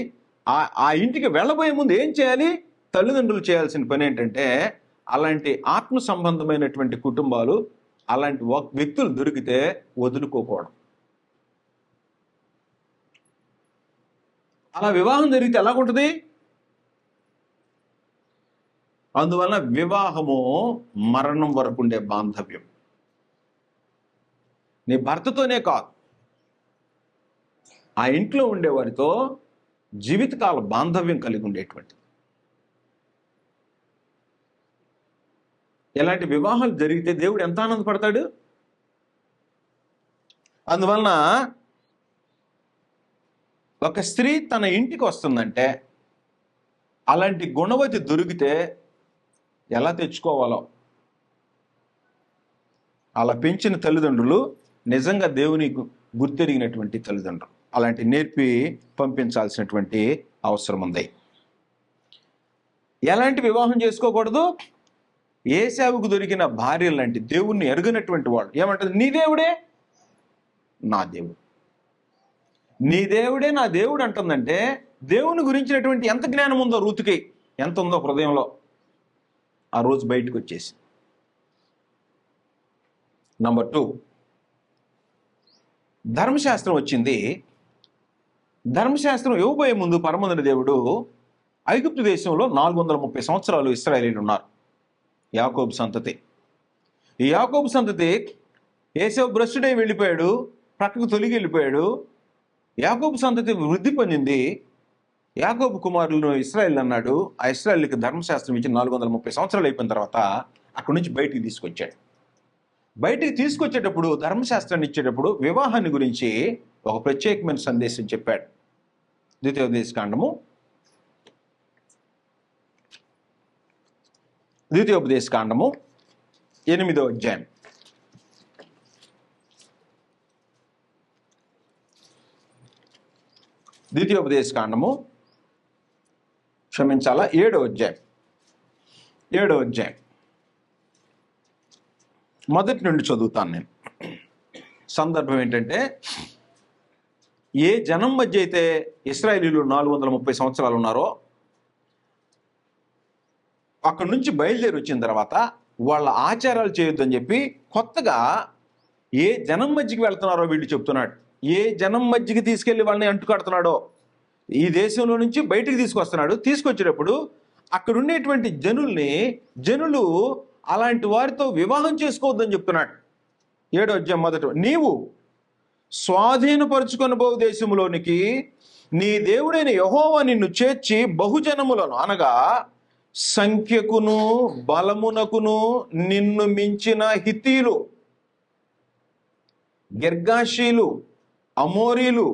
ఆ ఇంటికి వెళ్ళబోయే ముందు ఏం చేయాలి? తల్లిదండ్రులు చేయాల్సిన పని ఏంటంటే అలాంటి ఆత్మ సంబంధమైనటువంటి కుటుంబాలు, అలాంటి వ్యక్తులు దొరికితే వదులుకోకూడదు. అలా వివాహం జరిగితే ఎలాగుంటుంది? అందువలన వివాహము మరణం వరకు ఉండే బాంధవ్యం. నీ భర్తతోనే కాదు, ఆ ఇంట్లో ఉండేవారితో జీవితకాల బాంధవ్యం కలిగి ఉండేటువంటి ఇలాంటి వివాహాలు జరిగితే దేవుడు ఎంత ఆనందపడతాడు. అందువలన ఒక స్త్రీ తన ఇంటికి వస్తుందంటే అలాంటి గుణవతి దొరికితే ఎలా తెచ్చుకోవాలో, అలా పెంచిన తల్లిదండ్రులు నిజంగా దేవుని గుర్తెరిగినటువంటి తల్లిదండ్రులు. అలాంటి నేర్పి పంపించాల్సినటువంటి అవసరం ఉంది. ఎలాంటి వివాహం చేసుకోకూడదు? ఏశావుకు దొరికిన భార్య లాంటి దేవుణ్ణి ఎరుగనటువంటి వాడు ఏమంటారు? నీ దేవుడే నా దేవుడు, నీ దేవుడే నా దేవుడు అంటుందంటే దేవుని గురించినటువంటి ఎంత జ్ఞానం ఉందో రూతుకి, ఎంత ఉందో హృదయంలో, ఆ రోజు బయటకు వచ్చేసి. నంబర్ 2, ధర్మశాస్త్రం వచ్చింది. ధర్మశాస్త్రం ఇవ్వబోయే ముందు పరమందుని దేవుడు ఐగుప్తు దేశంలో 430 సంవత్సరాలు ఇశ్రాయేలీలు ఉన్నారు. యాకోబు సంతతి. ఈ యాకోబు సంతతి ఏశావు భ్రష్టుడై వెళ్ళిపోయాడు, ప్రక్కకు తొలగి వెళ్ళిపోయాడు. యాకోబు సంతతి వృద్ధి పొందింది. యాకోబు కుమారులను ఇశ్రాయేల్ అన్నాడు. ఆ ఇశ్రాయేల్కి ధర్మశాస్త్రం ఇచ్చి 430 సంవత్సరాలు అయిపోయిన తర్వాత అక్కడి నుంచి బయటికి తీసుకొచ్చాడు. బయటికి తీసుకొచ్చేటప్పుడు, ధర్మశాస్త్రాన్ని ఇచ్చేటప్పుడు వివాహాన్ని గురించి ఒక ప్రత్యేకమైన సందేశం చెప్పాడు. ద్వితీయోపదేశకాండము 8వ అధ్యాయం. ద్వితీయోపదేశకాండము 7వ అధ్యాయం మొదటి నుండి చదువుతాను నేను. సందర్భం ఏంటంటే, ఏ జనం మధ్య అయితే ఇశ్రాయేలీయులు 430 సంవత్సరాలు ఉన్నారో అక్కడి నుంచి బయలుదేరి వచ్చిన తర్వాత వాళ్ళ ఆచారాలు చేయొద్దని చెప్పి కొత్తగా ఏ జనం మధ్యకి వెళ్తున్నారో వీళ్ళు చెప్తున్నాడు. ఏ జనం మధ్యకి తీసుకెళ్లి వాళ్ళని అంటుకడుతున్నాడో ఈ దేశంలో నుంచి బయటికి తీసుకొస్తున్నాడు. తీసుకొచ్చేటప్పుడు అక్కడ ఉండేటువంటి జనులు అలాంటి వారితో వివాహం చేసుకోవద్దని చెప్తున్నాడు. 7వ అధ్యాయం మొదట, నీవు స్వాధీనపరుచుకొని పోవు దేశంలోనికి నీ దేవుడైన యెహోవా నిన్ను చేర్చి బహుజనములను, అనగా సంఖ్యకును బలమునకును నిన్ను మించిన హిత్తీలు, గిర్గాషీలు, అమోరీలు,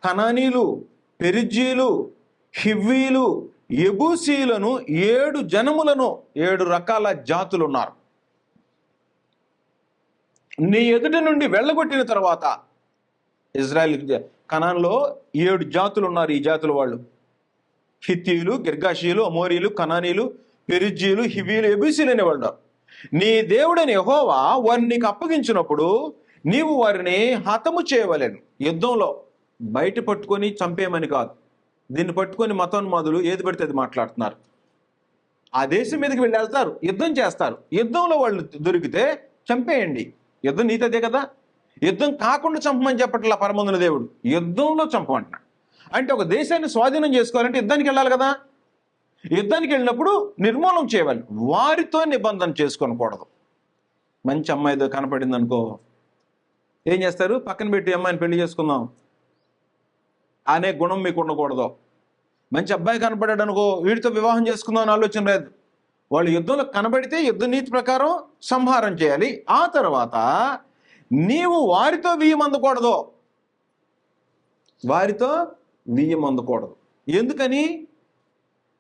కనానీలు, పెరిజ్జీలు, హివ్వీలు, యెబూసీలను 7 జనములను, 7 రకాల జాతులు ఉన్నారు. నీ ఎదుటి నుండి వెళ్ళగొట్టిన తర్వాత ఇజ్రాయెల్ కనాన్లో 7 జాతులు ఉన్నారు. ఈ జాతుల వాళ్ళు హిత్తీయులు, గిర్గాషీయులు, అమోరీలు, కనానీలు, పెరిజ్జీలు, హివ్వీలు, యెబూసీలు అనేవాళ్ళు. నీ దేవుడైన యెహోవా వారిని నీకు అప్పగించినప్పుడు నీవు వారిని హతము చేయవలెను. యుద్ధంలో బయట పట్టుకొని చంపేయమని కాదు. దీన్ని పట్టుకొని మతోన్మాదులు ఏది పడితే అది మాట్లాడుతున్నారు. ఆ దేశం మీదకి వెళ్ళి వెళ్తారు, యుద్ధం చేస్తారు. యుద్ధంలో వాళ్ళు దొరికితే చంపేయండి. యుద్ధం నీతి అదే కదా. యుద్ధం కాకుండా చంపమని చెప్పట్లా పరమందున దేవుడు, యుద్ధంలో చంపమంటున్నాడు. అంటే ఒక దేశాన్ని స్వాధీనం చేసుకోవాలంటే యుద్ధానికి వెళ్ళాలి కదా. యుద్ధానికి వెళ్ళినప్పుడు నిర్మూలన చేయాలి. వారితో నిబంధన చేసుకోనకూడదు. మంచి అమ్మాయితో కనపడింది అనుకో, ఏం చేస్తారు? పక్కన పెట్టి అమ్మాయిని పెళ్లి చేసుకుందాం అనే గుణం మీకు ఉండకూడదు. మంచి అబ్బాయి కనపడాడు అనుకో, వీడితో వివాహం చేసుకుందాం అని ఆలోచన లేదు. వాళ్ళు యుద్ధంలో కనబడితే యుద్ధ నీతి ప్రకారం సంహారం చేయాలి. ఆ తర్వాత నీవు వారితో వియ్యమందకూడదు. ఎందుకని?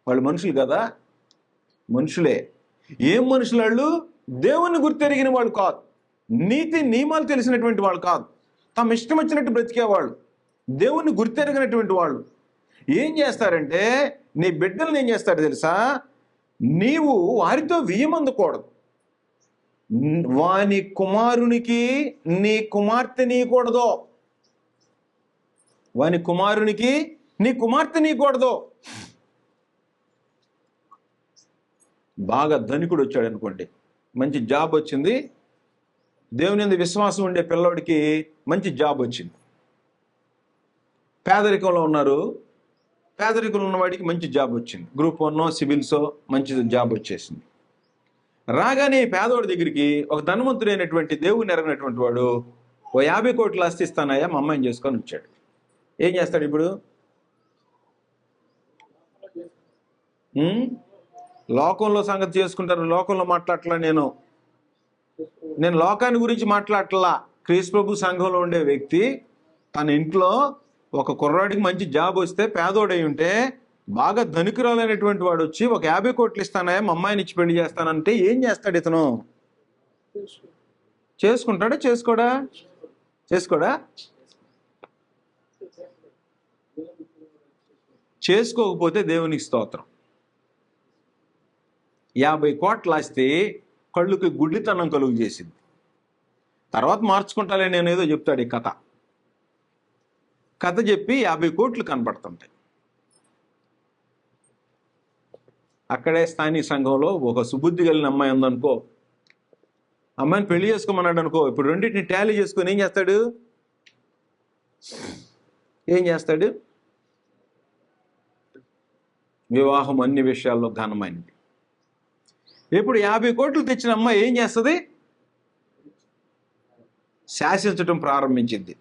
వాళ్ళు మనుషులు కదా. మనుషులే. ఏం మనుషులు వాళ్ళు? దేవుణ్ణి గుర్తెరిగిన వాళ్ళు కాదు, నీతి నియమాలు తెలిసినటువంటి వాళ్ళు కాదు, తమ ఇష్టం వచ్చినట్టు బ్రతికేవాళ్ళు, దేవుణ్ణి గుర్తెరగినటువంటి వాళ్ళు. ఏం చేస్తారంటే, నీ బిడ్డలను ఏం చేస్తారు తెలుసా? నీవు వారితో వియ్యమందకూడదు. వాని కుమారునికి నీ కుమార్తె నీకూడదు. వాని కుమారునికి నీ కుమార్తె నీకూడదు. బాగా ధనికుడు వచ్చాడు అనుకోండి, మంచి జాబ్ వచ్చింది, దేవుని యందు విశ్వాసం ఉండే పిల్లవాడికి మంచి జాబ్ వచ్చింది. పేదరికంలో ఉన్నారు, పేదరికంలో ఉన్నవాడికి మంచి జాబ్ వచ్చింది. గ్రూప్ 1 సివిల్సో మంచి జాబ్ వచ్చేసింది. రాగానే పేదవాడి దగ్గరికి ఒక ధనవంతుడైనటువంటి దేవుని ఎరగినటువంటి వాడు ఓ 50 కోట్ల ఆస్తి ఇస్తానయ్యా మా అమ్మాయిని చేసుకొని వచ్చాడు. ఏం చేస్తాడు ఇప్పుడు? లోకంలో సంగతి చేసుకుంటారు. లోకంలో మాట్లాడట్లా నేను లోకాన్ని గురించి మాట్లాడట్లా. క్రీస్తు ప్రభు సంఘంలో ఉండే వ్యక్తి తన ఇంట్లో ఒక కుర్రాడికి మంచి జాబ్ వస్తే, పేదోడై ఉంటే, బాగా ధనికురాలైనటువంటి వాడు వచ్చి ఒక 50 కోట్లు ఇస్తానయ్యా మా అమ్మాయిని ఇచ్చి పెళ్లి చేస్తానంటే ఏం చేస్తాడు ఇతను? చేసుకుంటాడా? చేసుకోడా? చేసుకోకపోతే దేవునికి స్తోత్రం. 50 కోట్ల ఆస్తి కళ్ళుకి గుడ్లితనం కలుగు చేసింది. తర్వాత మార్చుకుంటాలే నేను ఏదో చెప్తాడు. ఈ కథ చెప్పి 50 కోట్లు కనపడుతుంటాయి. అక్కడే స్థానిక సంఘంలో ఒక సుబుద్ధి కలిగిన అమ్మాయి ఉందనుకో, అమ్మాయిని పెళ్లి చేసుకోమన్నాడు అనుకో, ఇప్పుడు రెండింటిని టాలీ చేసుకొని ఏం చేస్తాడు? వివాహం అన్ని విషయాల్లో ఘనమైనది. ఇప్పుడు 50 కోట్లు తెచ్చిన అమ్మాయి ఏం చేస్తుంది? శాసించటం ప్రారంభించింది.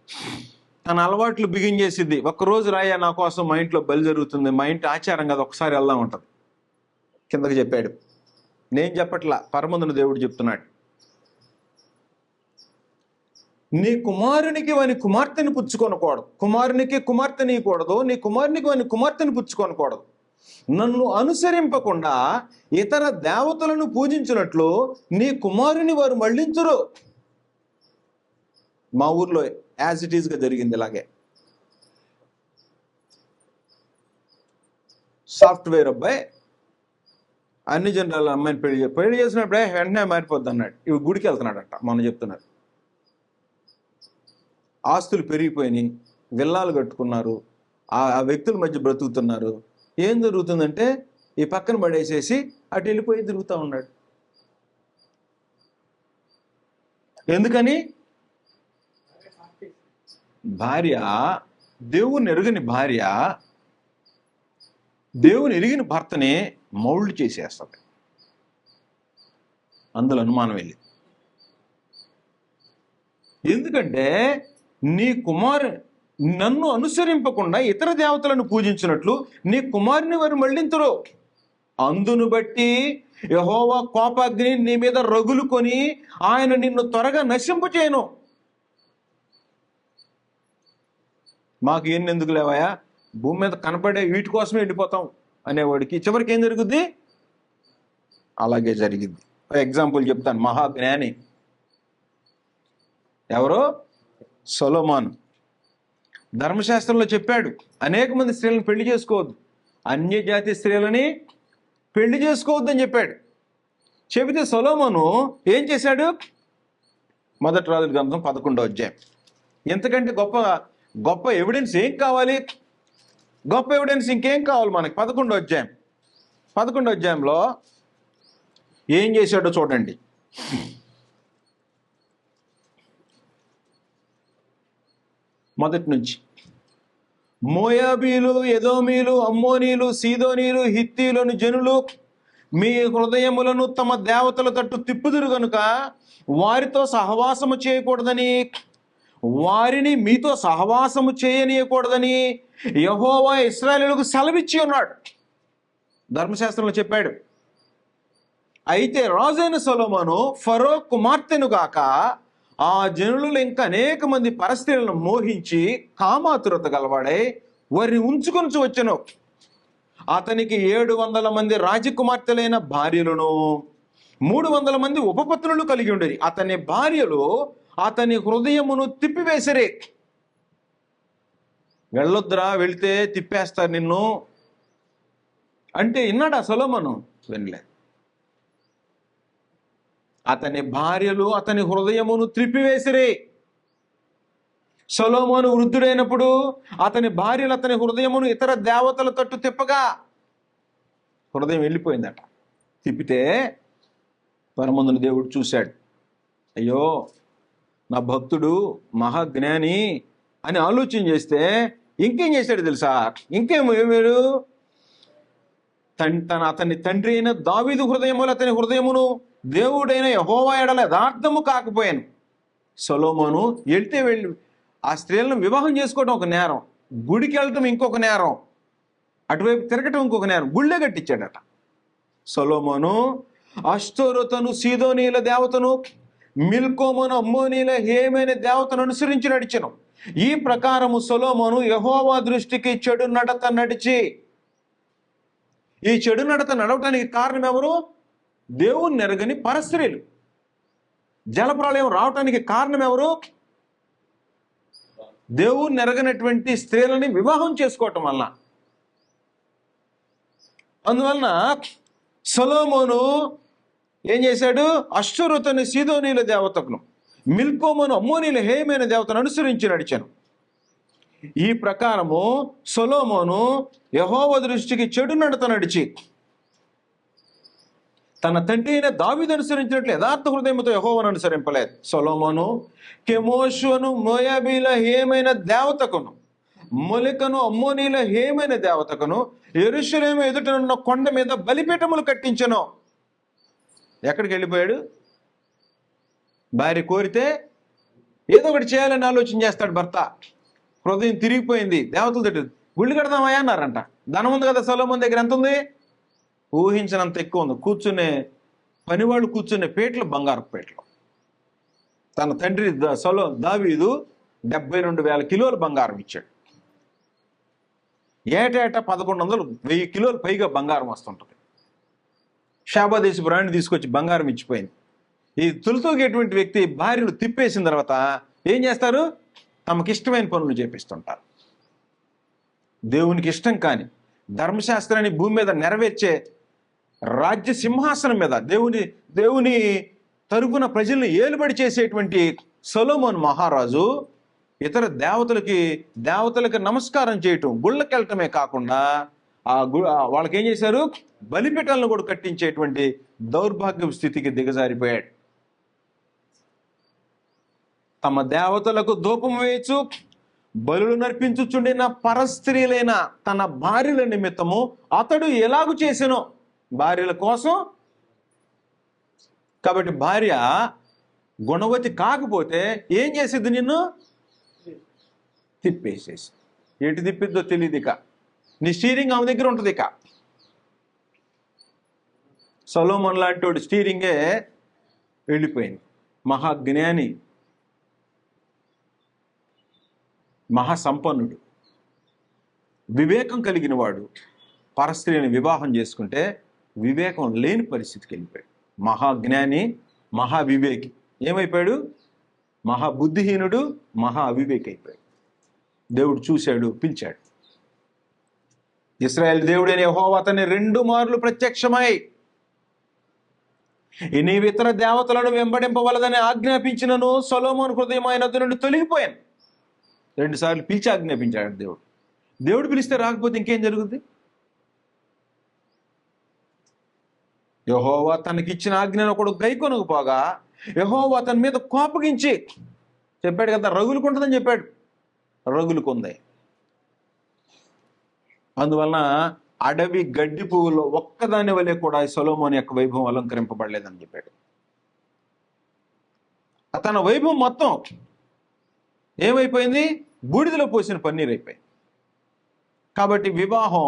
తన అలవాట్లు బిగించేసింది. ఒక్కరోజు రాయా నా కోసం, మా ఇంట్లో బలి జరుగుతుంది, మా ఇంటి ఆచారం కదా, ఒకసారి వెళ్దాం ఉంటుంది. కిందకి చెప్పాడు. నేను చెప్పట్లా, పరమందున దేవుడు చెప్తున్నాడు. నీ కుమారునికి వాని కుమార్తెని పుచ్చుకొనకూడదు, కుమారునికి కుమార్తెని ఇవ్వకూడదు, నీ కుమారునికి వాని కుమార్తెని పుచ్చుకొనకూడదు. నన్ను అనుసరింపకుండా ఇతర దేవతలను పూజించినట్లు నీ కుమారుని వారు మళ్ళించరు. మా ఊర్లో యాజ్ ఇట్ ఈస్గా జరిగింది ఇలాగే. సాఫ్ట్వేర్ అబ్బాయి అన్ని జనరల్ అమ్మాయిని పెళ్లి చేసినప్పుడే వెంటనే మారిపోద్ది అన్నాడు. ఇవి గుడికి వెళ్తున్నాడట, మనం చెప్తున్నారు. ఆస్తులు పెరిగిపోయినాయి, విల్లాలు కట్టుకున్నారు, ఆ వ్యక్తుల మధ్య బ్రతుకుతున్నారు. ఏం జరుగుతుందంటే ఈ పక్కన పడేసేసి అటు వెళ్ళిపోయి తిరుగుతూ ఉన్నాడు. ఎందుకని? భార్య, దేవుని ఎరుగని భార్య దేవుని ఎరిగిన భర్తని మౌల్డ్ చేసేస్తుంది. అందులో అనుమానం వెళ్ళి. ఎందుకంటే నీ నన్ను అనుసరింపకుండా ఇతర దేవతలను పూజించినట్లు నీ కుమారుని వారు మళ్ళింతురు. అందును బట్టి యెహోవా కోపాగ్ని నీ మీద రగులుకొని ఆయన నిన్ను త్వరగా నశింపు చేయను. మాకు ఎన్నెందుకు లేవాయా, భూమి మీద కనపడే వీటి కోసమే వెళ్ళిపోతాం అనేవాడికి చివరికి ఏం జరుగుద్ది? అలాగే జరిగింది. ఎగ్జాంపుల్ చెప్తాను. మహాజ్ఞాని ఎవరో? సొలొమోను. ధర్మశాస్త్రంలో చెప్పాడు, అనేక మంది స్త్రీలను పెళ్లి చేసుకోవద్దు, అన్యజాతి స్త్రీలని పెళ్లి చేసుకోవద్దు అని చెప్పాడు. చెబితే సొలొమోను ఏం చేశాడు? మొదటి రాజుల గ్రంథం 11వ అధ్యాయం. ఎంతకంటే గొప్ప ఎవిడెన్స్ ఏం కావాలి? గొప్ప ఎవిడెన్స్ ఇంకేం కావాలి మనకి? 11వ అధ్యాయం. 11వ అధ్యాయంలో ఏం చేశాడో చూడండి. మొదటి నుంచి. మోయాబీలు, ఎదోమీలు, అమ్మోనీలు, సీదోనీలు, హిత్తీలను జనులు మీ హృదయములను తమ దేవతల తట్టు తిప్పుదురు గనుక వారితో సహవాసము చేయకూడదని, వారిని మీతో సహవాసము చేయనీయకూడదని యెహోవా ఇశ్రాయేలులకు సెలవిచ్చి ఉన్నాడు. ధర్మశాస్త్రంలో చెప్పాడు. అయితే రాజైన సొలొమోను ఫరో కుమార్తెను గాక ఆ జనులు ఇంకా అనేక మంది పరస్త్రీలను మోహించి కామాతురత గలవాడై వారిని ఉంచుకొని వచ్చెను. అతనికి 700 మంది రాజకుమార్తెలైన భార్యలను 300 మంది ఉపపత్నులు కలిగి ఉండేది. అతని భార్యలు అతని హృదయమును తిప్పివేసిరే. వెళ్ళొద్దురా, వెళితే తిప్పేస్తారు నిన్ను అంటే విన్నాడా సొలొమోను? వినలేదు. అతని భార్యలు అతని హృదయమును త్రిప్పివేసిరే. సొలొమోను వృద్ధుడైనప్పుడు అతని భార్యలు అతని హృదయమును ఇతర దేవతల తట్టు తిప్పగా హృదయం వెళ్ళిపోయిందట. తిప్పితే పరమందున దేవుడు చూశాడు. అయ్యో, నా భక్తుడు మహాజ్ఞాని అని ఆలోచన చేస్తే ఇంకేం చేశాడు తెలుసా? ఇంకేమేడు? అతని తండ్రి అయిన దావీదు హృదయములు అతని హృదయమును దేవుడైన యెహోవా ఎడల యథార్థము కాకపోయాను. సొలొమోను వెళ్ళి ఆ స్త్రీలను వివాహం చేసుకోవడం ఒక నేరం, గుడికి వెళ్ళటం ఇంకొక నేరం, అటువైపు తిరగటం ఇంకొక నేరం. గుళ్ళే కట్టించాడట. సొలొమోను అష్టోరతను, సీదోనీల దేవతను, మిల్కోమును, అమ్మోనీల హేమైన దేవతను అనుసరించి నడిచెను. ఈ ప్రకారము సొలొమోను యెహోవా దృష్టికి చెడు నడత నడిచి, ఈ చెడు నడత నడవటానికి కారణం ఎవరు? దేవుణ్ణి ఎరగని పరస్త్రీలు. జలప్రళయం రావటానికి కారణం ఎవరు? దేవుణ్ణి ఎరగనటువంటి స్త్రీలని వివాహం చేసుకోవటం వల్ల. అందువలన సొలొమోను ఏం చేశాడు? అష్టోరతుని, సీదోనీల దేవతకును, మిల్కోమును, అమ్మోనీల హేమైన దేవతను అనుసరించి నడిచాను. ఈ ప్రకారము సొలొమోను యెహోవా దృష్టికి చెడు నడత నడిచి తన తండ్రి అయిన దావీదు అనుసరించినట్లు యథార్థ హృదయంతో యెహోవాను అనుసరింపలేదు. సొలొమోను కెమోషును, మోయాబీల హేమైన దేవతకును, మొలెకను, అమ్మోనీల హేమైన దేవతకును యెరూషలేము ఎదుటనున్న కొండ మీద బలిపీఠములు కట్టించెను. ఎక్కడికి వెళ్ళిపోయాడు? భార్య కోరితే ఏదో ఒకటి చేయాలని ఆలోచన చేస్తాడు భర్త. హృదయం తిరిగిపోయింది. దేవతల దగ్గర గుళ్ళు కడదామయ్యా అన్నారంట. ధనం ఉంది కదా సొలొమోను దగ్గర. ఎంత ఉంది? ఊహించినంత ఎక్కువ ఉంది. కూర్చునే పనివాళ్ళు కూర్చునే పేటలు బంగారు పేటలు. తన తండ్రి దావీదు 72,000 కిలోల బంగారం ఇచ్చాడు. ఏటేటా 1,100 కిలోలు పైగా బంగారం వస్తుంటుంది. షాబాదేశపు రాణి తీసుకొచ్చి బంగారం ఇచ్చిపోయింది. ఈ తొలితూగేటువంటి వ్యక్తి భార్యను తిప్పేసిన తర్వాత ఏం చేస్తారు? తమకి ఇష్టమైన పనులు చేపిస్తుంటారు. దేవునికి ఇష్టం కాని ధర్మశాస్త్రాన్ని భూమి మీద నెరవేర్చే రాజ్య సింహాసనం మీద దేవుని తరపున ప్రజల్ని ఏలుబడి చేసేటువంటి సొలొమోను మహారాజు ఇతర దేవతలకి నమస్కారం చేయటం, గుళ్ళకెళ్ళటమే కాకుండా వాళ్ళకి ఏం చేశారు? బలిపీఠాలను కూడా కట్టించేటువంటి దౌర్భాగ్య స్థితికి దిగజారిపోయాడు. తమ దేవతలకు ధూపం వేయచ్చు, బలులు నర్పించుచుండిన పరస్త్రీలైన తన భార్యల నిమిత్తము అతడు ఎలాగూ చేసెనో భార్యల కోసం. కాబట్టి భార్య గుణవతి కాకపోతే ఏం చేసేది? నిన్ను తిప్పేసేసి. ఎటు తిప్పిద్దో తెలియదు. ఇక నీ స్టీరింగ్ ఆమె దగ్గర ఉంటుంది. ఇక సొలొమోను లాంటి వాడు స్టీరింగే వెళ్ళిపోయింది. మహాజ్ఞాని, మహాసంపన్నుడు, వివేకం కలిగిన వాడు పరస్త్రీని వివాహం చేసుకుంటే వివేకం లేని పరిస్థితికి వెళ్ళిపోయాడు. మహాజ్ఞాని, మహావివేకి ఏమైపోయాడు? మహాబుద్ధిహీనుడు, మహా అవివేకి అయిపోయాడు. దేవుడు చూశాడు, పిలిచాడు. ఇశ్రాయేలు దేవుడైన యెహోవా అతన్ని 2 మార్లు ప్రత్యక్షమై నీవు ఇతర దేవతలను వెంబడింపవలదని ఆజ్ఞాపించినను సొలొమోను హృదయం ఆయన నుండి తొలగిపోయాను. 2 సార్లు పిలిచి ఆజ్ఞాపించాడు దేవుడు. దేవుడు పిలిస్తే రాకపోతే ఇంకేం జరుగుద్ది? యెహోవా తనకిచ్చిన ఆజ్ఞను ఒకడు గైకొనకపోగా యెహోవా తన మీద కోపగించి చెప్పాడు కదా, రగులుకుంటుందని చెప్పాడు. రగులుకుంది. అందువలన అడవి గడ్డి పువ్వులో ఒక్కదాని వల్లే కూడా సొలొమోను యొక్క వైభవం అలంకరింపబడలేదని చెప్పాడు. తన వైభవం మొత్తం ఏమైపోయింది? బూడిదలో పోసిన పన్నీర్ అయిపోయింది. కాబట్టి వివాహం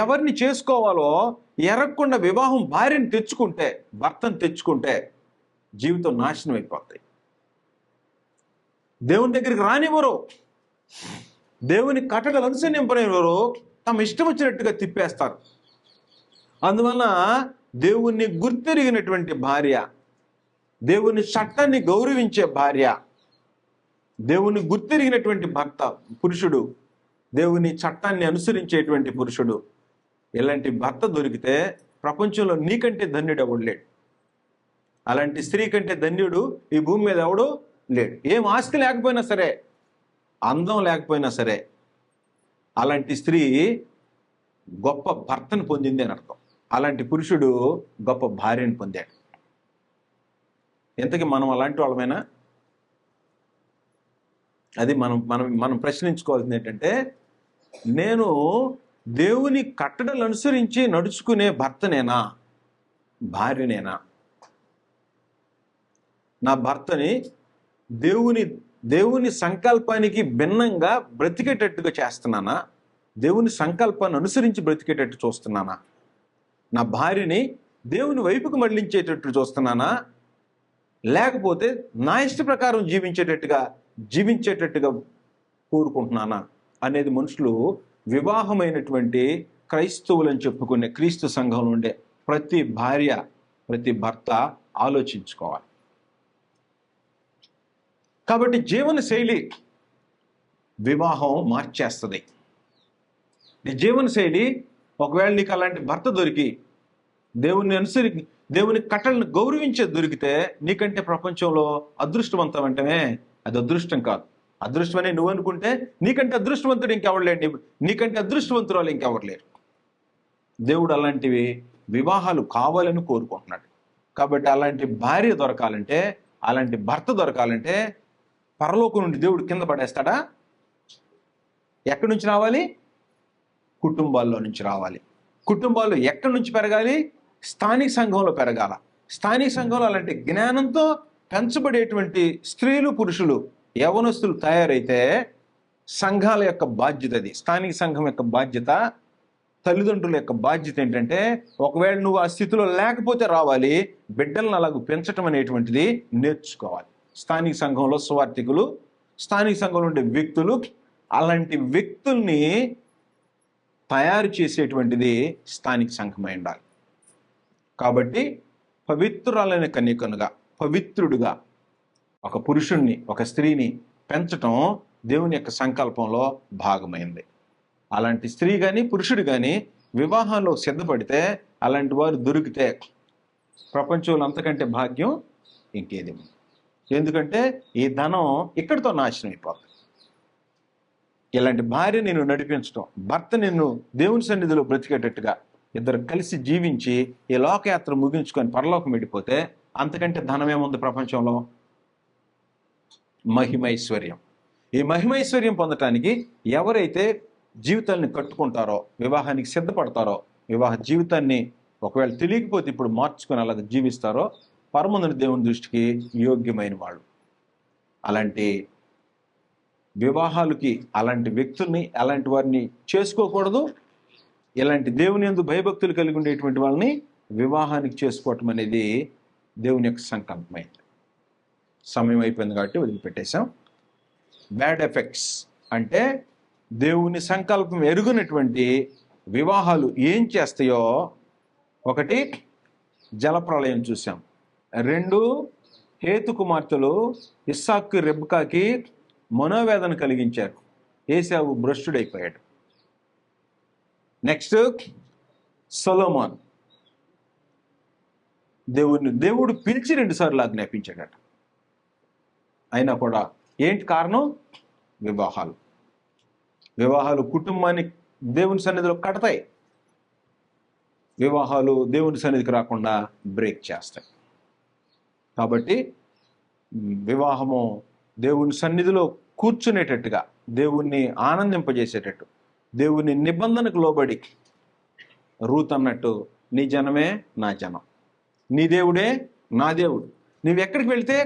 ఎవరిని చేసుకోవాలో ఎరగకుండా వివాహం భార్యను తెచ్చుకుంటే, భర్తను తెచ్చుకుంటే జీవితం నాశనం అయిపోతాయి. దేవుని దగ్గరికి రానివ్వరు, దేవుని కట్టడలు అనుసరింపనివ్వరు, తమ ఇష్టం వచ్చినట్టుగా తిప్పేస్తారు. అందువలన దేవుణ్ణి గుర్తెరిగినటువంటి భార్య, దేవుని చట్టాన్ని గౌరవించే భార్య, దేవుని గుర్తెరిగినటువంటి భర్త పురుషుడు, దేవుని చట్టాన్ని అనుసరించేటువంటి పురుషుడు, ఇలాంటి భర్త దొరికితే ప్రపంచంలో నీకంటే ధన్యుడు ఎవడు లేడు. అలాంటి స్త్రీ కంటే ధన్యుడు ఈ భూమి మీద ఎవడు లేడు. ఏం ఆస్తి లేకపోయినా సరే, అందం లేకపోయినా సరే, అలాంటి స్త్రీ గొప్ప భర్తను పొందింది అని అర్థం. అలాంటి పురుషుడు గొప్ప భార్యను పొందాడు. ఎంతకీ మనం అలాంటి వాళ్ళమైనా? అది మనం ప్రశ్నించుకోవాల్సింది ఏంటంటే, నేను దేవుని కట్టడలు అనుసరించి నడుచుకునే భర్తనేనా, భార్యనేనా? నా భర్తని దేవుని సంకల్పానికి భిన్నంగా బ్రతికేటట్టుగా చేస్తున్నానా? దేవుని సంకల్పాన్ని అనుసరించి బ్రతికేటట్టు చూస్తున్నానా? నా భార్యని దేవుని వైపుకు మళ్ళించేటట్టు చూస్తున్నానా? లేకపోతే నా ఇష్ట ప్రకారం జీవించేటట్టుగా కోరుకుంటున్నానా అనేది మనుషులు, వివాహమైనటువంటి క్రైస్తవులని చెప్పుకునే క్రీస్తు సంఘంలో ఉండే ప్రతి భార్య, ప్రతి భర్త ఆలోచించుకోవాలి. కాబట్టి జీవన శైలి వివాహం మార్చేస్తుంది. నీ జీవన శైలి, ఒకవేళ నీకు అలాంటి భర్త దొరికి దేవుని కట్టలను గౌరవించే దొరికితే నీకంటే ప్రపంచంలో అదృష్టవంతం అంటేనే అది అదృష్టం కాదు. అదృష్టం అని నువ్వు అనుకుంటే నీకంటే అదృష్టవంతుడు ఇంకెవరు లేడు, నీకంటే అదృష్టవంతురాలు ఇంకెవరు లేరు. దేవుడు అలాంటివి వివాహాలు కావాలని కోరుకుంటున్నాడు. కాబట్టి అలాంటి భార్య దొరకాలంటే, అలాంటి భర్త దొరకాలంటే పరలోకం నుండి దేవుడు కింద పడేస్తాడా? ఎక్కడి నుంచి రావాలి? కుటుంబాల్లో నుంచి రావాలి. కుటుంబాలు ఎక్కడి నుంచి పెరగాలి? స్థానిక సంఘంలో పెరగాల. స్థానిక సంఘంలో అలాంటి జ్ఞానంతో పెంచబడేటువంటి స్త్రీలు, పురుషులు, యవనస్తులు తయారైతే సంఘాల యొక్క బాధ్యత అది. స్థానిక సంఘం యొక్క బాధ్యత, తల్లిదండ్రుల యొక్క బాధ్యత ఏంటంటే, ఒకవేళ నువ్వు ఆ స్థితిలో లేకపోతే రావాలి, బిడ్డలను అలాగ పెంచటం అనేటువంటిది నేర్చుకోవాలి. స్థానిక సంఘంలో సువార్థికులు, స్థానిక సంఘంలో ఉండే వ్యక్తులు, అలాంటి వ్యక్తుల్ని తయారు చేసేటువంటిది స్థానిక సంఘమై ఉండాలి. కాబట్టి పవిత్రురాలైన కన్యకనుగా, పవిత్రుడుగా ఒక పురుషుణ్ణి, ఒక స్త్రీని పెంచటం దేవుని యొక్క సంకల్పంలో భాగమైంది. అలాంటి స్త్రీ కానీ పురుషుడు కానీ వివాహంలో సిద్ధపడితే, అలాంటి వారు దొరికితే ప్రపంచంలో అంతకంటే భాగ్యం ఇంకేది. ఎందుకంటే ఈ ధనం ఇక్కడితో నాశనం అయిపోతుంది. ఇలాంటి భార్య నిన్ను నడిపించడం, భర్త నిన్ను దేవుని సన్నిధిలో బ్రతికేటట్టుగా ఇద్దరు కలిసి జీవించి ఈ లోకయాత్ర ముగించుకొని పరలోకం వెళ్ళిపోతే అంతకంటే ధనమేముంది ప్రపంచంలో? మహిమైశ్వర్యం. ఈ మహిమైశ్వర్యం పొందటానికి ఎవరైతే జీవితాన్ని కట్టుకుంటారో, వివాహానికి సిద్ధపడతారో, వివాహ జీవితాన్ని ఒకవేళ తెలియకపోతే ఇప్పుడు మార్చుకొని అలాగ జీవిస్తారో పరమందుని దేవుని దృష్టికి యోగ్యమైన వాళ్ళు. అలాంటి వివాహాలకి అలాంటి వ్యక్తుల్ని, అలాంటి వారిని చేసుకోకూడదు. ఇలాంటి దేవుని యందు భయభక్తులు కలిగి ఉండేటువంటి వాళ్ళని వివాహానికి చేసుకోవటం అనేది దేవుని యొక్క సంకల్పమైంది. సమయం అయిపోయింది కాబట్టి వదిలిపెట్టేశాం. బ్యాడ్ ఎఫెక్ట్స్ అంటే దేవుని సంకల్పం ఎరుగునటువంటి వివాహాలు ఏం చేస్తాయో, ఒకటి జలప్రళయం చూసాం. 2 హేతు కుమార్తెలు ఇస్సాకు రెబ్కాకి మనోవేదన కలిగించారు. ఏశావు భ్రష్టుడైపోయాడు. నెక్స్ట్ సొలొమోన్, దేవుడు పిలిచి 2 సార్లు ఆజ్ఞాపించాడట. అయినా కూడా ఏంటి కారణం? వివాహాలు కుటుంబాన్ని దేవుని సన్నిధిలో కడతాయి. వివాహాలు దేవుని సన్నిధికి రాకుండా బ్రేక్ చేస్తాయి. కాబట్టి వివాహము దేవుని సన్నిధిలో కూర్చునేటట్టుగా, దేవుణ్ణి ఆనందింపజేసేటట్టు, దేవుని నిబంధనకు లోబడి, రూత్ అన్నట్టు నీ జనమే నా జనం, నీ దేవుడే నా దేవుడు, నువ్వు ఎక్కడికి వెళ్తే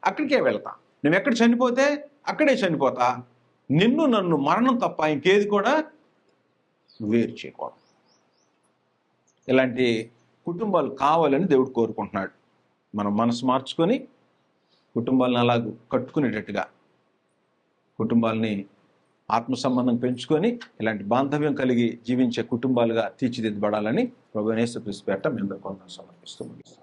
అక్కడికే వెళ్తా, నువ్వు ఎక్కడ చనిపోతే అక్కడే చనిపోతా, నిన్ను నన్ను మరణం తప్ప ఇంకేది కూడా వేరు చేయకూడదు. ఇలాంటి కుటుంబాలు కావాలని దేవుడు కోరుకుంటున్నాడు. మనం మనసు మార్చుకొని కుటుంబాలను అలాగ కట్టుకునేటట్టుగా, కుటుంబాలని ఆత్మ సంబంధం పెంచుకొని ఇలాంటి బాంధవ్యం కలిగి జీవించే కుటుంబాలుగా తీర్చిదిద్దబడాలని ప్రభువైన యేసుక్రీస్తు పేరిట మేము కొంత సమర్పిస్తూ ముగిస్తాం.